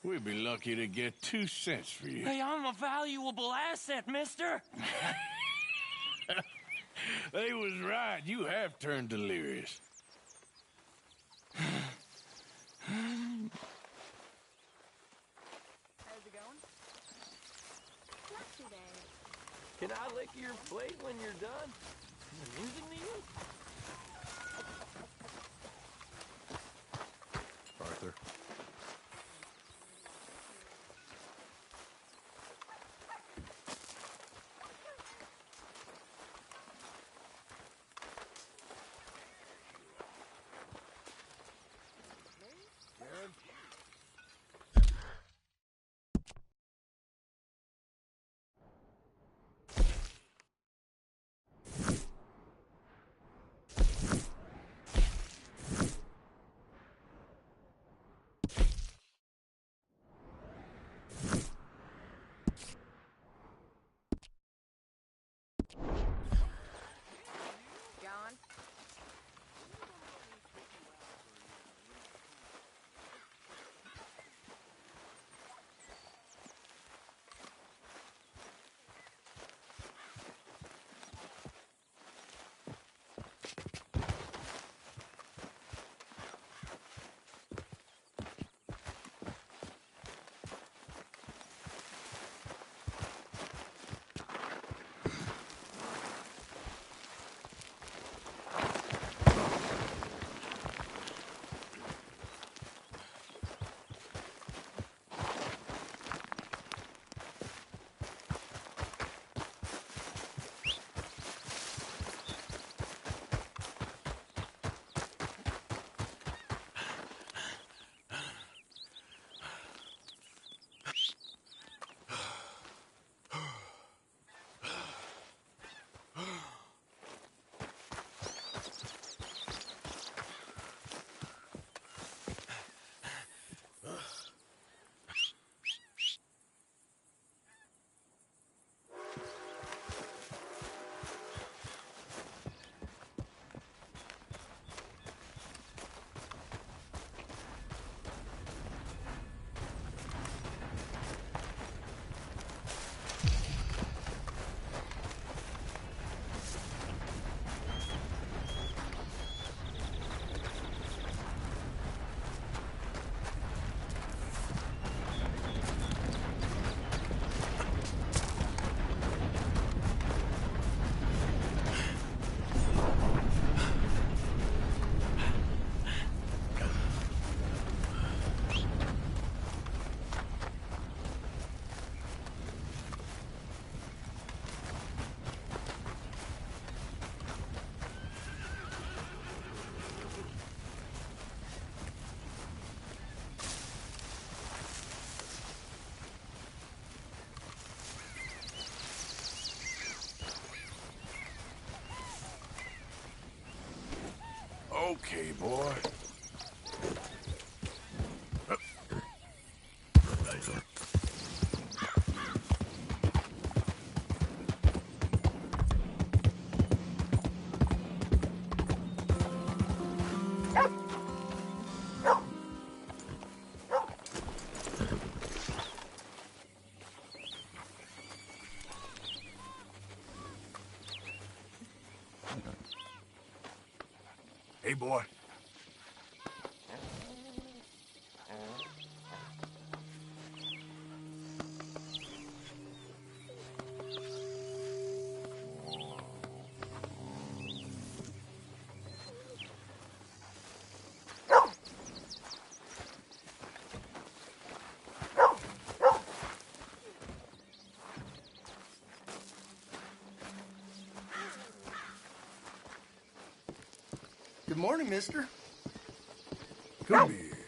We'd be lucky to get 2 cents for you. Hey, I'm a valuable asset, mister. They was right. You have turned delirious. How's it going? Not too bad. Can I lick your plate when you're done? Is it amusing to you? Arthur. okay, boy. Hey, boy. Good morning, mister. Come here.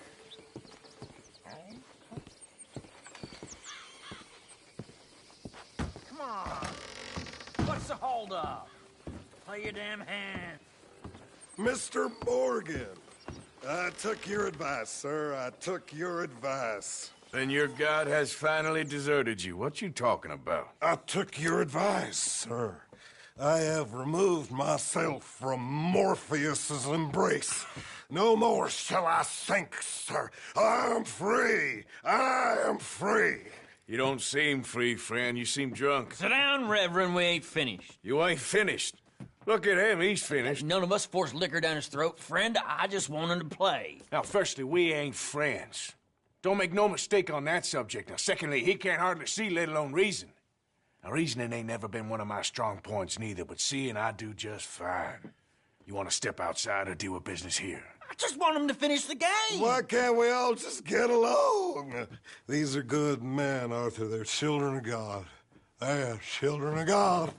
Come on. What's the holdup? Play your damn hand. Mr. Morgan, I took your advice, sir. I took your advice. Then your god has finally deserted you. What you talking about? I took your advice, sir. I have removed myself from Morpheus's embrace. No more shall I sink, sir. I am free. I am free. You don't seem free, friend. You seem drunk. Sit down, Reverend. We ain't finished. You ain't finished. Look at him. He's finished. None of us forced liquor down his throat. Friend, I just wanted to play. Now, firstly, we ain't friends. Don't make no mistake on that subject. Now, secondly, he can't hardly see, let alone reason. Now, reasoning ain't never been one of my strong points neither, but seeing I do just fine. You want to step outside or deal with business here? I just want him to finish the game. Why can't we all just get along? These are good men, Arthur. They're children of God. They're children of God.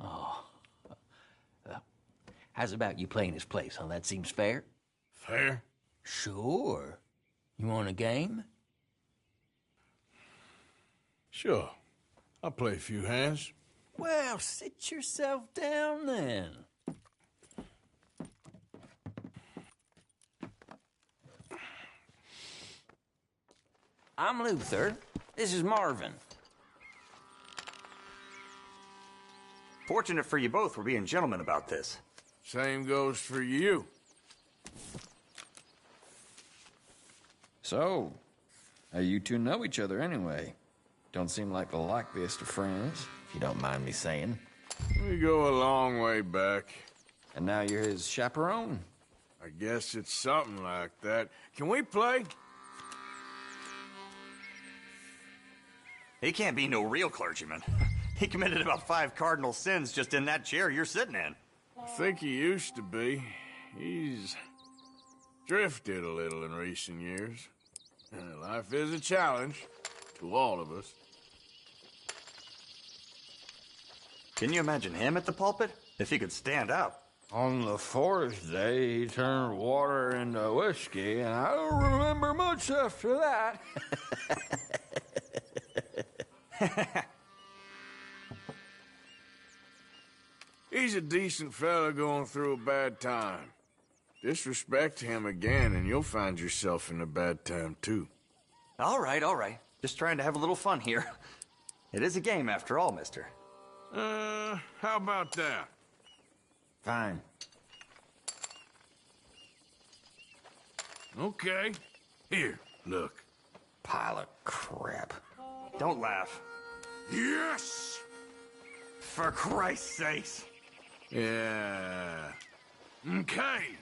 Oh. How's about you playing his place, huh? That seems fair? Fair? Sure. You want a game? Sure. I'll play a few hands. Well, sit yourself down then. I'm Luther. This is Marvin. Fortunate for you both for being gentlemen about this. Same goes for you. So, how you two know each other anyway? Don't seem like the likeliest of friends, if you don't mind me saying. We go a long way back. And now you're his chaperone? I guess it's something like that. Can we play? He can't be no real clergyman. He committed about 5 cardinal sins just in that chair you're sitting in. I think he used to be. He's drifted a little in recent years. Life is a challenge to all of us. Can you imagine him at the pulpit? If he could stand up. On the 4th day, he turned water into whiskey, and I don't remember much after that. He's a decent fella going through a bad time. Disrespect him again, and you'll find yourself in a bad time, too. All right, all right. Just trying to have a little fun here. It is a game after all, mister. How about that? Fine. Okay. Here, look. Pile of crap. Don't laugh. Yes! For Christ's sakes. Yeah. Okay.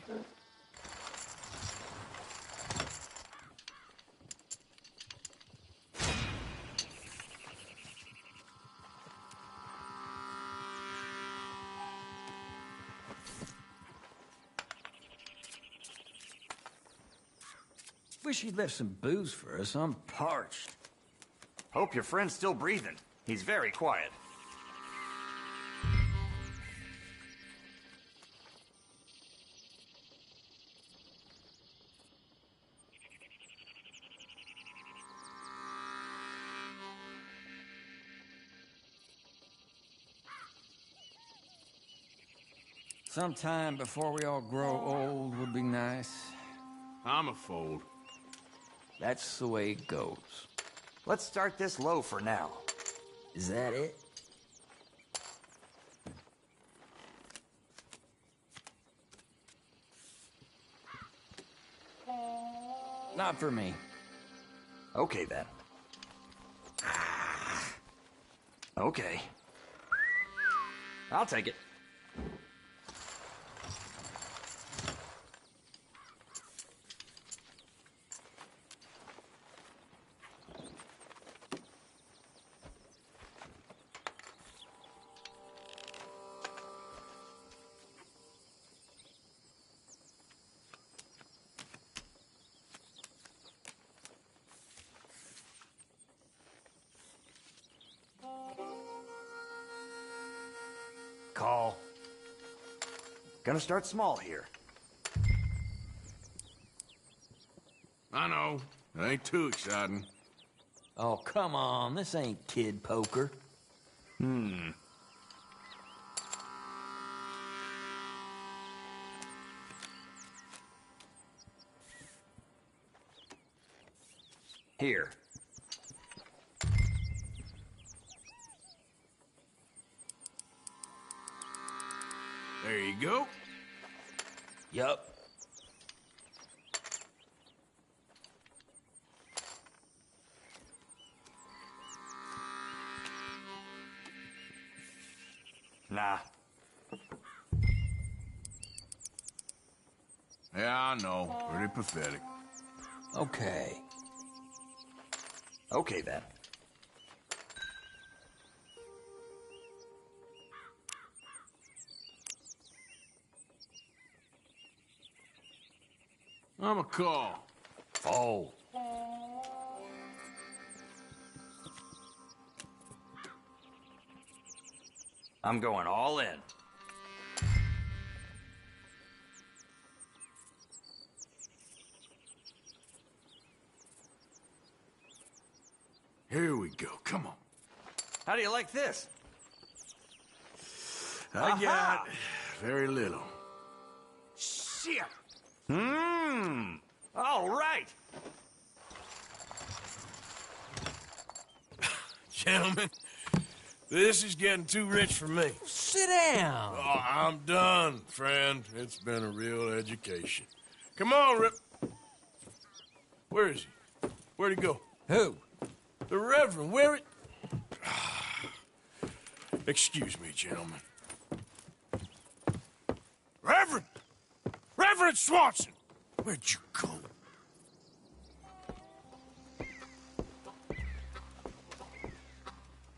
Wish he'd left some booze for us. I'm parched. Hope your friend's still breathing. He's very quiet. Sometime before we all grow old would be nice. I'm a fold. That's the way it goes. Let's start this low for now. Is that it? Not for me. Okay, then. Okay. I'll take it. Call. Gonna start small here. I know. It ain't too exciting. Oh, come on. This ain't kid poker. Here. There you go. Yup. Nah. Yeah, I know. Pretty pathetic. Okay. Okay, then. I'm a call. Fold. I'm going all in. Here we go. Come on. How do you like this? I got very little. Shit! All right. Gentlemen, this is getting too rich for me. Sit down. Oh, I'm done, friend. It's been a real education. Come on, Rip. Where is he? Where'd he go? Who? The Reverend. Where it? Excuse me, gentlemen. Reverend! Reverend Swanson! Where'd you go?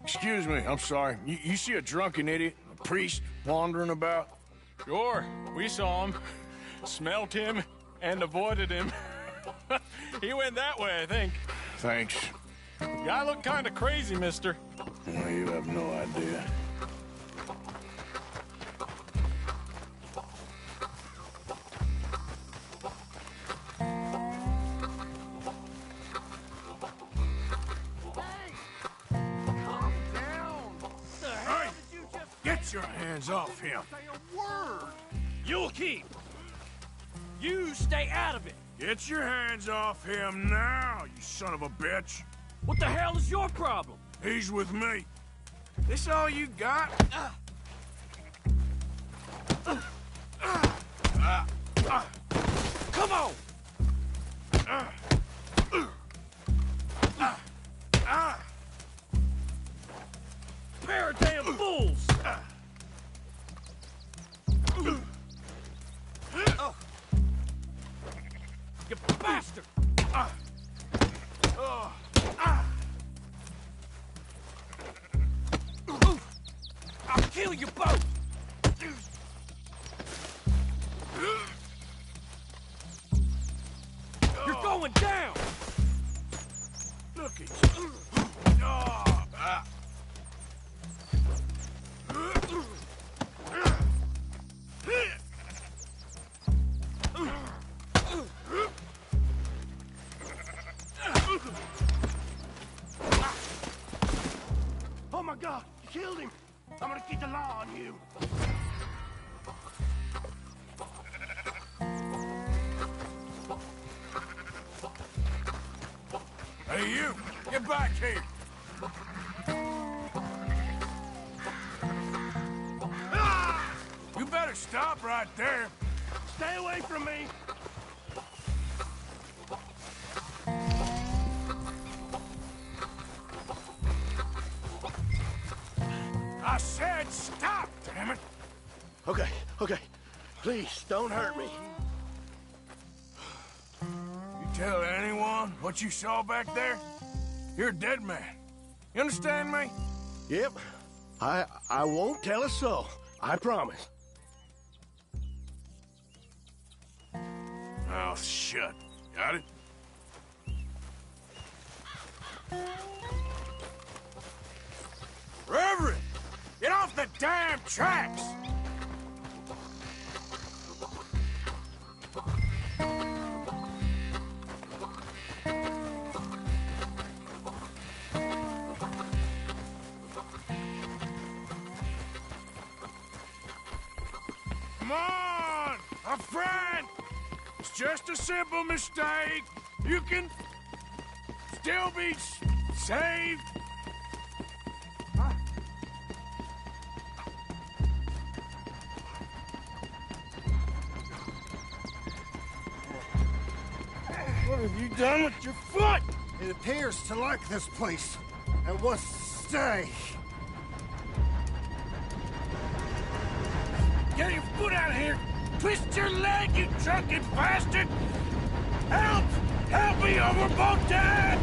Excuse me, I'm sorry. You see a drunken idiot, a priest, wandering about? Sure, we saw him, smelt him, and avoided him. He went that way, I think. Thanks. Guy looked kind of crazy, mister. Well, you have no idea. Get your hands off him. Say a word. You'll keep. You stay out of it. Get your hands off him now, you son of a bitch. What the hell is your problem? He's with me. This all you got? Come on! Pair of damn fools! You bastard! I'll kill you both! You're going down! Look at you. Oh my God, you killed him! I'm gonna keep the law on you. Hey, you! Get back here! Ah! You better stop right there. Stay away from me! I said stop, damn it! Okay, okay. Please, don't hurt me. You tell anyone what you saw back there, you're a dead man. You understand me? Yep. I won't tell a soul. I promise. Mouth shut. Got it? Reverend! Get off the damn tracks! Come on! A friend! It's just a simple mistake. You can still be saved. What have you done with your foot? It appears to like this place and wants to stay. Get your foot out of here! Twist your leg, you drunken bastard! Help! Help me, or we're both dead!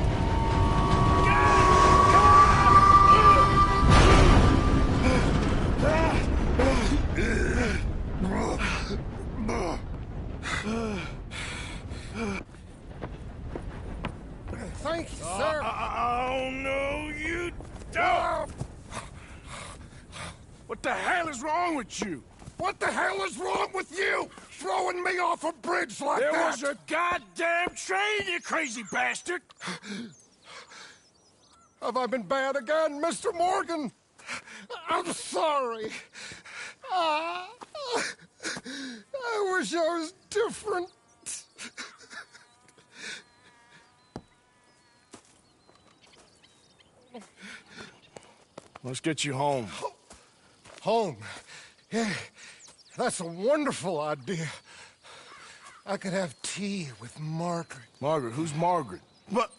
Thank you, sir. Oh, no, you don't! What the hell is wrong with you? What the hell is wrong with you? Throwing me off a bridge like There that? was a goddamn train, you crazy bastard! Have I been bad again, Mr. Morgan? I'm sorry. I wish I was different. Let's get you home. Home? Yeah, that's a wonderful idea. I could have tea with Margaret. Margaret? Who's Margaret? What?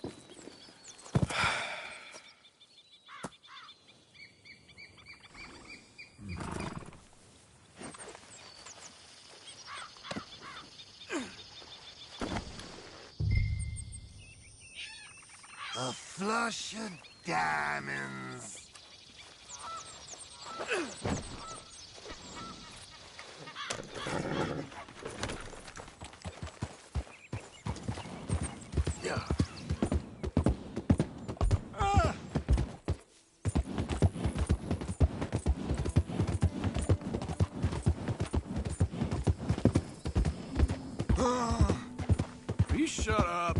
A flush of diamonds. Yeah. You shut up.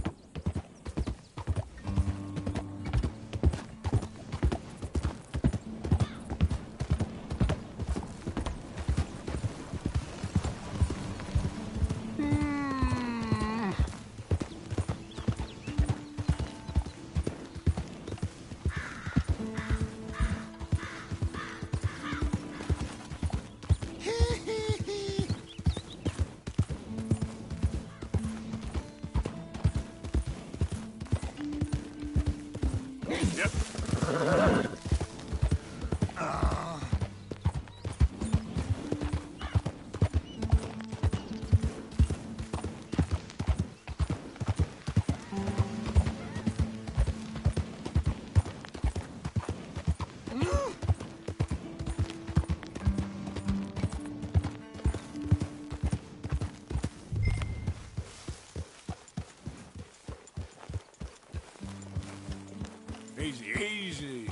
Easy, easy.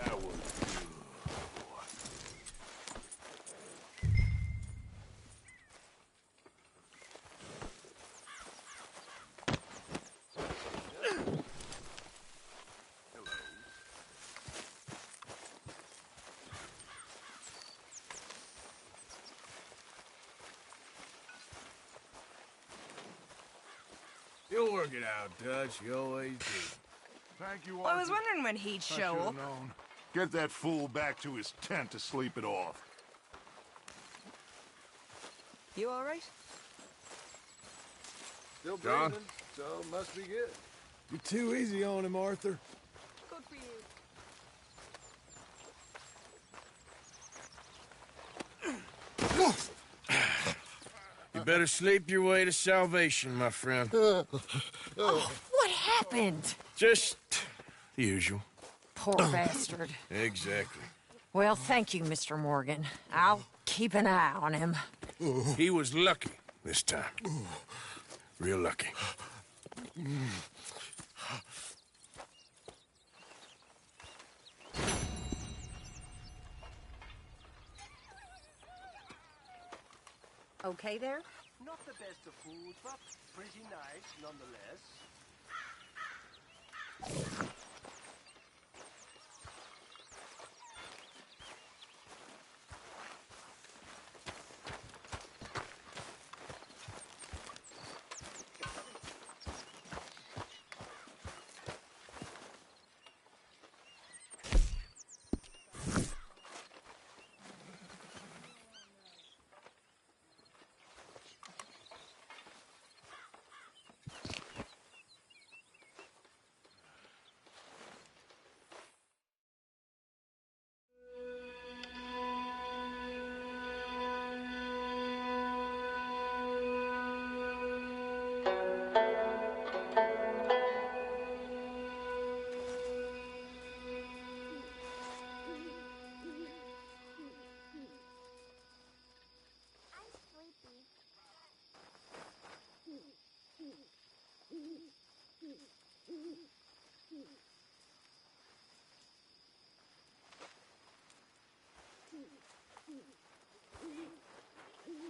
That was good. You'll work it out, Dutch. You always do. Thank you, Well, I was Arthur. wondering when he'd I show should've up. known. Get that fool back to his tent to sleep it off. You all right? Still John? breathing, so must be good. You're too easy on him, Arthur. Good for you. You better sleep your way to salvation, my friend. Oh, what happened? Just the usual. Poor bastard. Exactly. Well, thank you, Mr. Morgan. I'll keep an eye on him. He was lucky this time. Real lucky. Okay there? Not the best of food, but pretty nice nonetheless.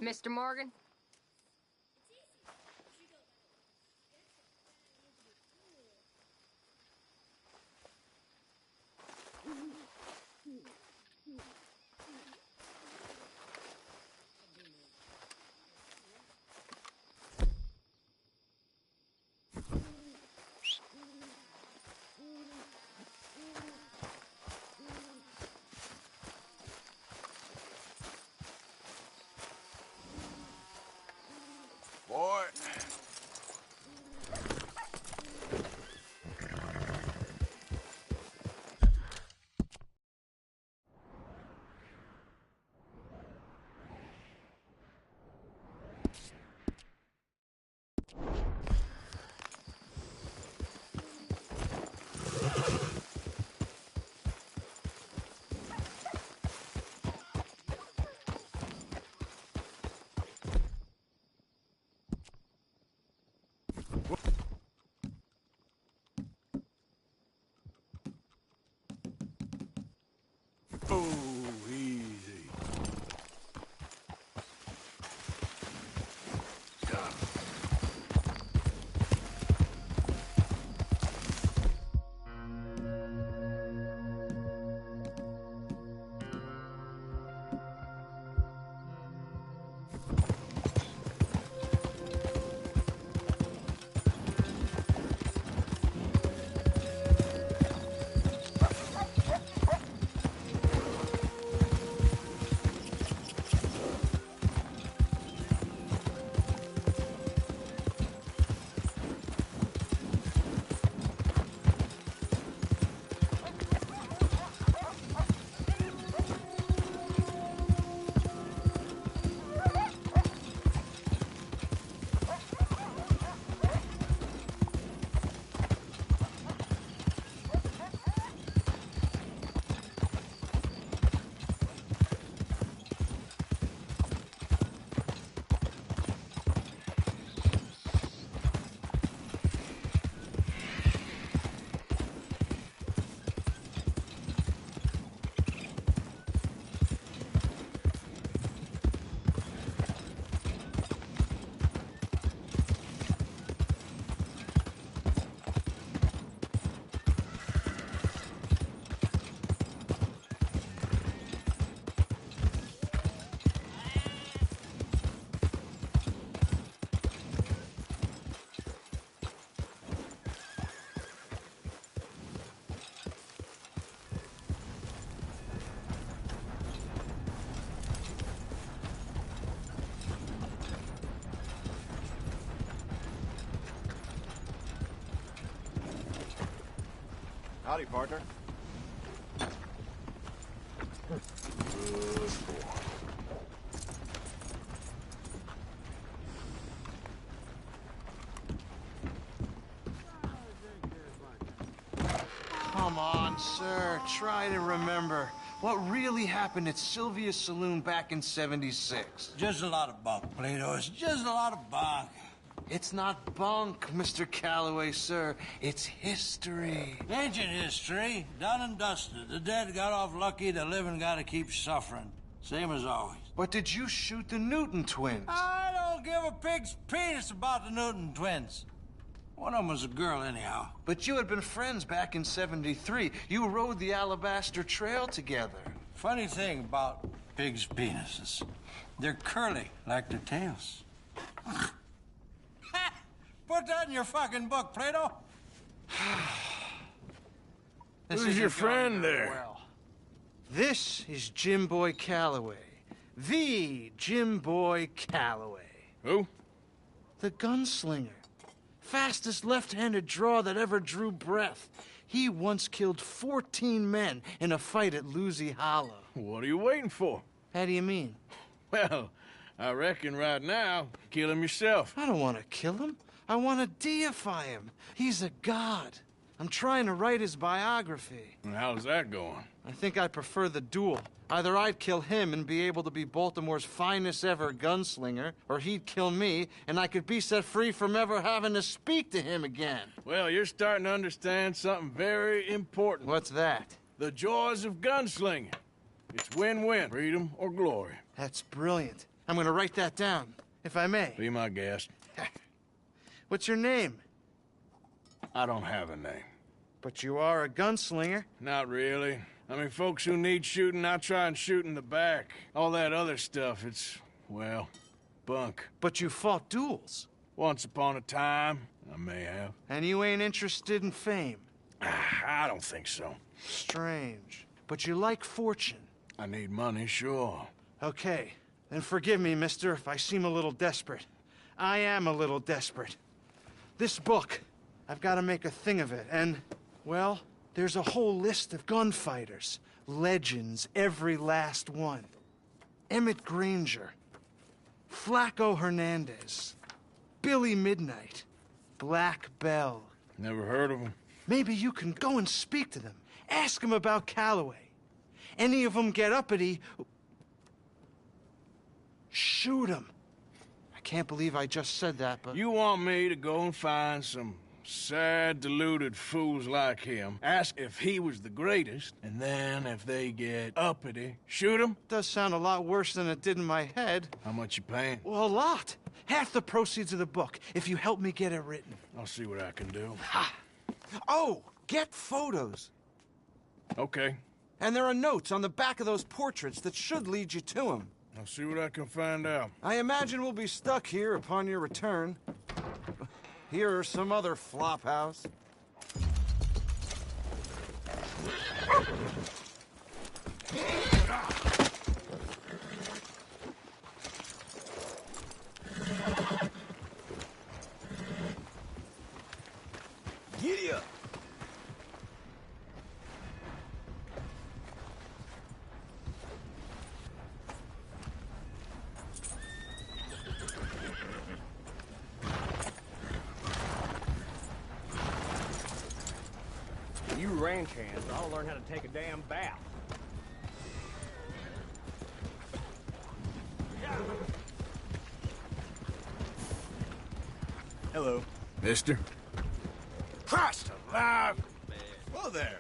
Mr. Morgan? Boy. Oh, easy. Howdy, partner. Come on, sir. Try to remember. What really happened at Sylvia's Saloon back in '76? Just a lot of bunk, Plato. It's just a lot of bunk. It's not bunk, Mr. Calloway, sir. It's history. Ancient history. Done and dusted. The dead got off lucky, the living gotta keep suffering. Same as always. But did you shoot the Newton twins? I don't give a pig's penis about the Newton twins. One of them was a girl, anyhow. But you had been friends back in '73. You rode the Alabaster Trail together. Funny thing about pigs' penises. They're curly, like their tails. Put that in your fucking book, Plato. Who's your friend there? Well. This is Jim Boy Calloway. The Jim Boy Calloway. Who? The gunslinger. Fastest left-handed draw that ever drew breath. He once killed 14 men in a fight at Lucy Hollow. What are you waiting for? How do you mean? Well, I reckon right now, kill him yourself. I don't want to kill him. I want to deify him. He's a god. I'm trying to write his biography. And how's that going? I think I prefer the duel. Either I'd kill him and be able to be Baltimore's finest ever gunslinger, or he'd kill me and I could be set free from ever having to speak to him again. Well, you're starting to understand something very important. What's that? The joys of gunslinging. It's win-win, freedom or glory. That's brilliant. I'm gonna write that down, if I may. Be my guest. What's your name? I don't have a name. But you are a gunslinger. Not really. I mean, folks who need shooting, I try and shoot in the back. All that other stuff, it's, well, bunk. But you fought duels. Once upon a time, I may have. And you ain't interested in fame? I don't think so. Strange. But you like fortune. I need money, sure. Okay. Then forgive me, mister, if I seem a little desperate. I am a little desperate. This book, I've got to make a thing of it, and, well, there's a whole list of gunfighters. Legends, every last one. Emmett Granger, Flaco Hernandez, Billy Midnight, Black Bell. Never heard of them. Maybe you can go and speak to them. Ask them about Calloway. Any of them get uppity, shoot them. I can't believe I just said that, but... You want me to go and find some sad, deluded fools like him, ask if he was the greatest, and then if they get uppity, shoot him? Does sound a lot worse than it did in my head. How much you paying? Well, a lot. Half the proceeds of the book, if you help me get it written. I'll see what I can do. Ha! Oh, get photos. Okay. And there are notes on the back of those portraits that should lead you to him. I'll see what I can find out. I imagine we'll be stuck here upon your return. Here or some other flop house. Giddy up! You ranch hands, I'll learn how to take a damn bath. Hello. Mister? Christ alive! Whoa there.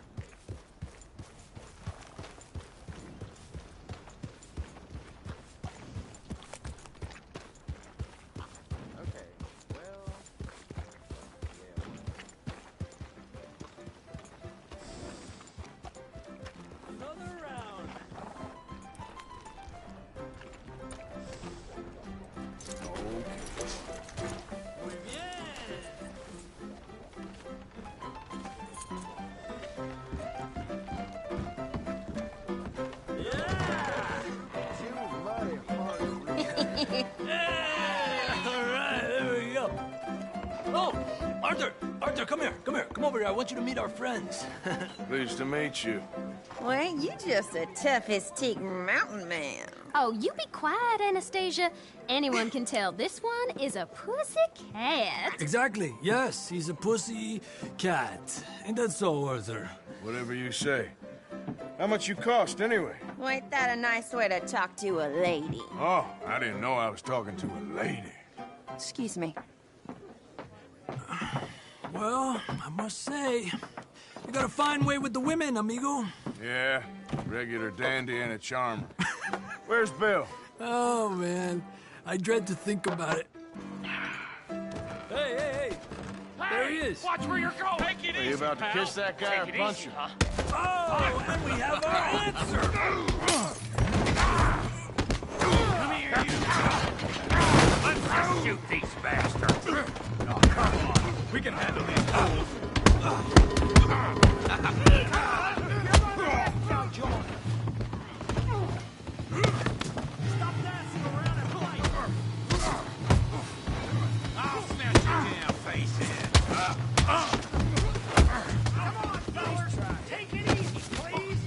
All right, there we go. Oh, Arthur, Arthur, come here. Come here. Come over here. I want you to meet our friends. Pleased to meet you. Well, ain't you just the toughest teak mountain man? Oh, you be quiet, Anastasia. Anyone can tell this one is a pussy cat. Exactly. Yes, he's a pussy cat. Ain't that so, Arthur? Whatever you say. How much you cost, anyway? Well, ain't that a nice way to talk to a lady? Oh, I didn't know I was talking to a lady. Excuse me. Well, I must say, you got a fine way with the women, amigo. Yeah, regular dandy and a charmer. Where's Bill? Oh, man. I dread to think about it. Hey! There he is. Watch where you're going. Take it Are easy, you about to pal. kiss that guy or Take it punch easy, him? huh? Oh, and we have our answer. Come here, you. Let's shoot these bastards. Oh, come on. We can handle these fools. Stop dancing around and play. I'll smash your damn face in. Come on, fellas. Take it easy, please.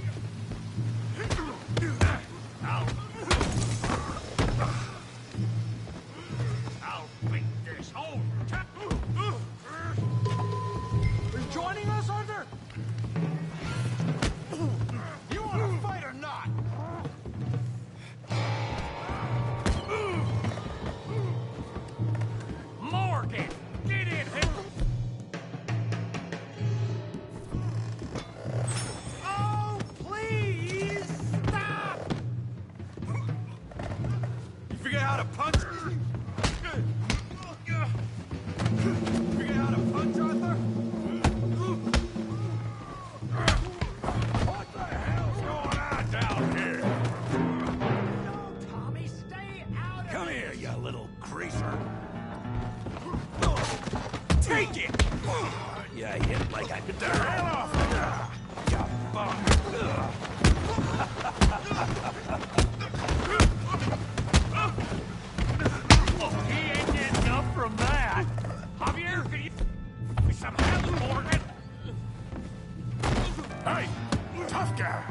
I'll beat this home. Are you joining us, Arthur? You want to fight or not? Morgan, get in here. Oh, please stop! You figure out how to punch? Figure out how to punch, Arthur? What the hell's going on down here? No, Tommy, stay out of Come this. here, you little creaser. Take it! You hit like a get the hell off! You bum! He ain't getting up from that. Javier, can you some help, Morgan? Hey, tough guy.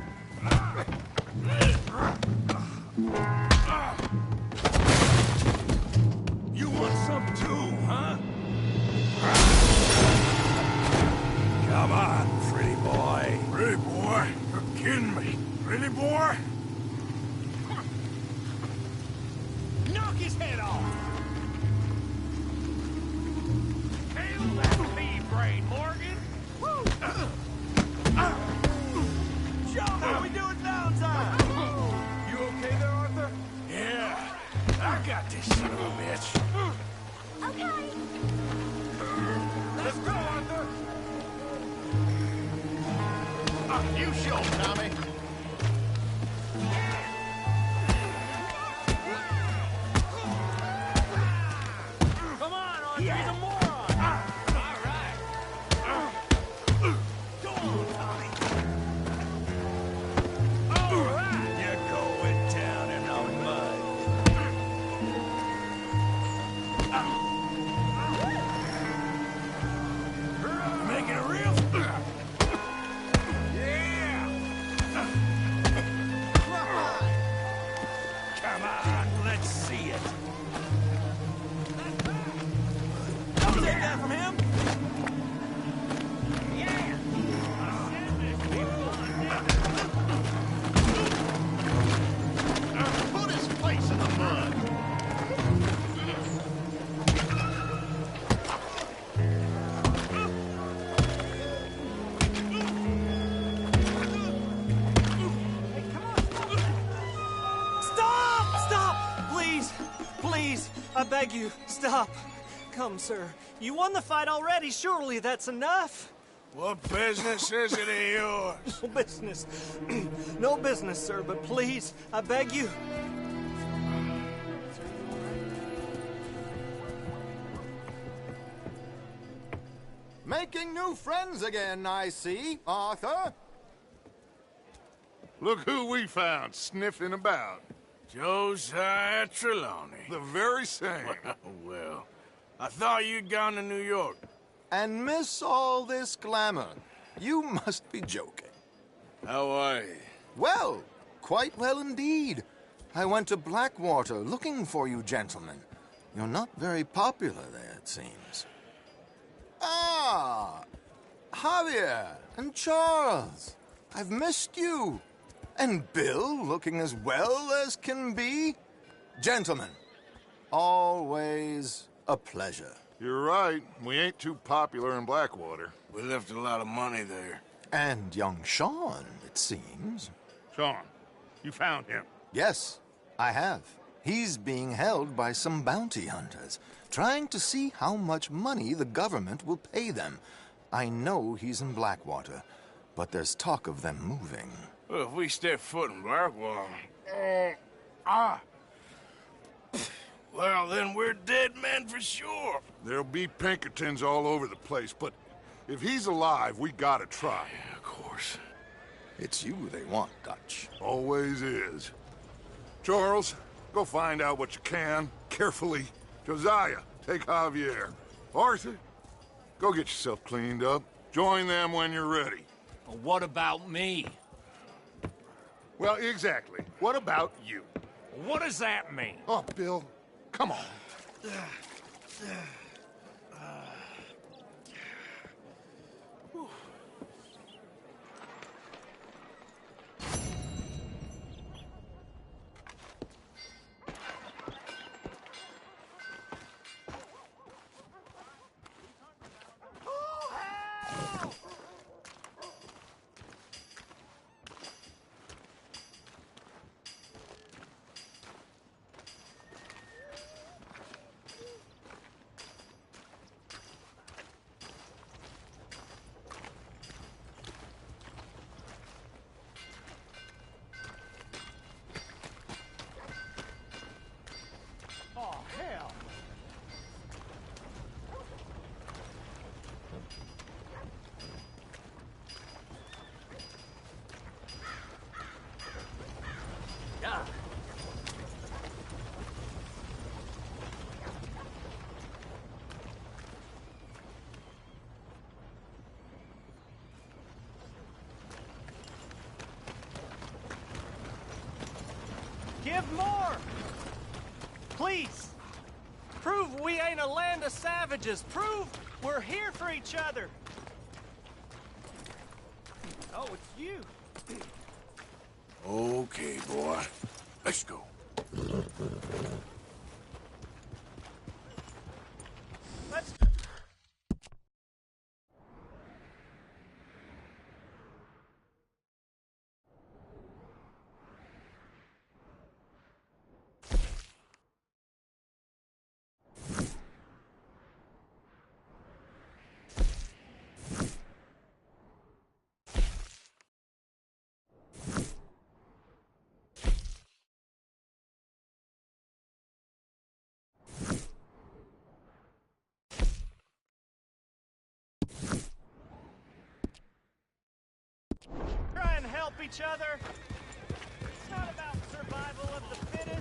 You want some too, huh? Come on, pretty boy. Pretty boy? You're kidding me. Pretty boy? Knock his head off! Hail that bee brain, Morgan! Show me what we do in downtime! You okay there, Arthur? Yeah, I got this son of a bitch. Okay. Let's go, Arthur! You show, Tommy. Come on, Arthur, he's a moron! All right. Go on, Tommy! All right. You're going down in the mud. Making it real. Yeah. Come on, let's see it. Don't take that from him! Yeah. Put his face in the mud! Stop! Stop! Please! Please! I beg you, stop. Come, sir. You won the fight already. Surely that's enough. What business is it of yours? No business. No business, sir, but please, I beg you. Making new friends again, I see, Arthur. Look who we found sniffing about. Josiah Trelawney. The very same. Well, I thought you'd gone to New York. And miss all this glamour. You must be joking. How are you? Well, quite well indeed. I went to Blackwater looking for you gentlemen. You're not very popular there, it seems. Ah! Javier and Charles. I've missed you. And Bill looking as well as can be. Gentlemen, always a pleasure. You're right. We ain't too popular in Blackwater. We left a lot of money there. And young Sean, it seems. Sean, you found him? Yes, I have. He's being held by some bounty hunters, trying to see how much money the government will pay them. I know he's in Blackwater, but there's talk of them moving. Well, if we step foot in Blackwater... Well, then we're dead men for sure. There'll be Pinkertons all over the place, but if he's alive, we gotta try. Yeah, of course. It's you they want, Dutch. Always is. Charles, go find out what you can, carefully. Josiah, take Javier. Arthur, go get yourself cleaned up. Join them when you're ready. Well, what about me? Well, exactly. What about you? What does that mean? Oh, Bill, come on. Give more! Please! Prove we ain't a land of savages. Prove we're here for each other. Oh, it's you. Okay, boy. Let's go. Let's... Try and help each other. It's not about survival of the fittest.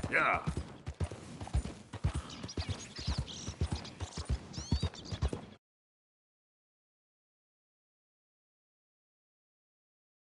Yeah.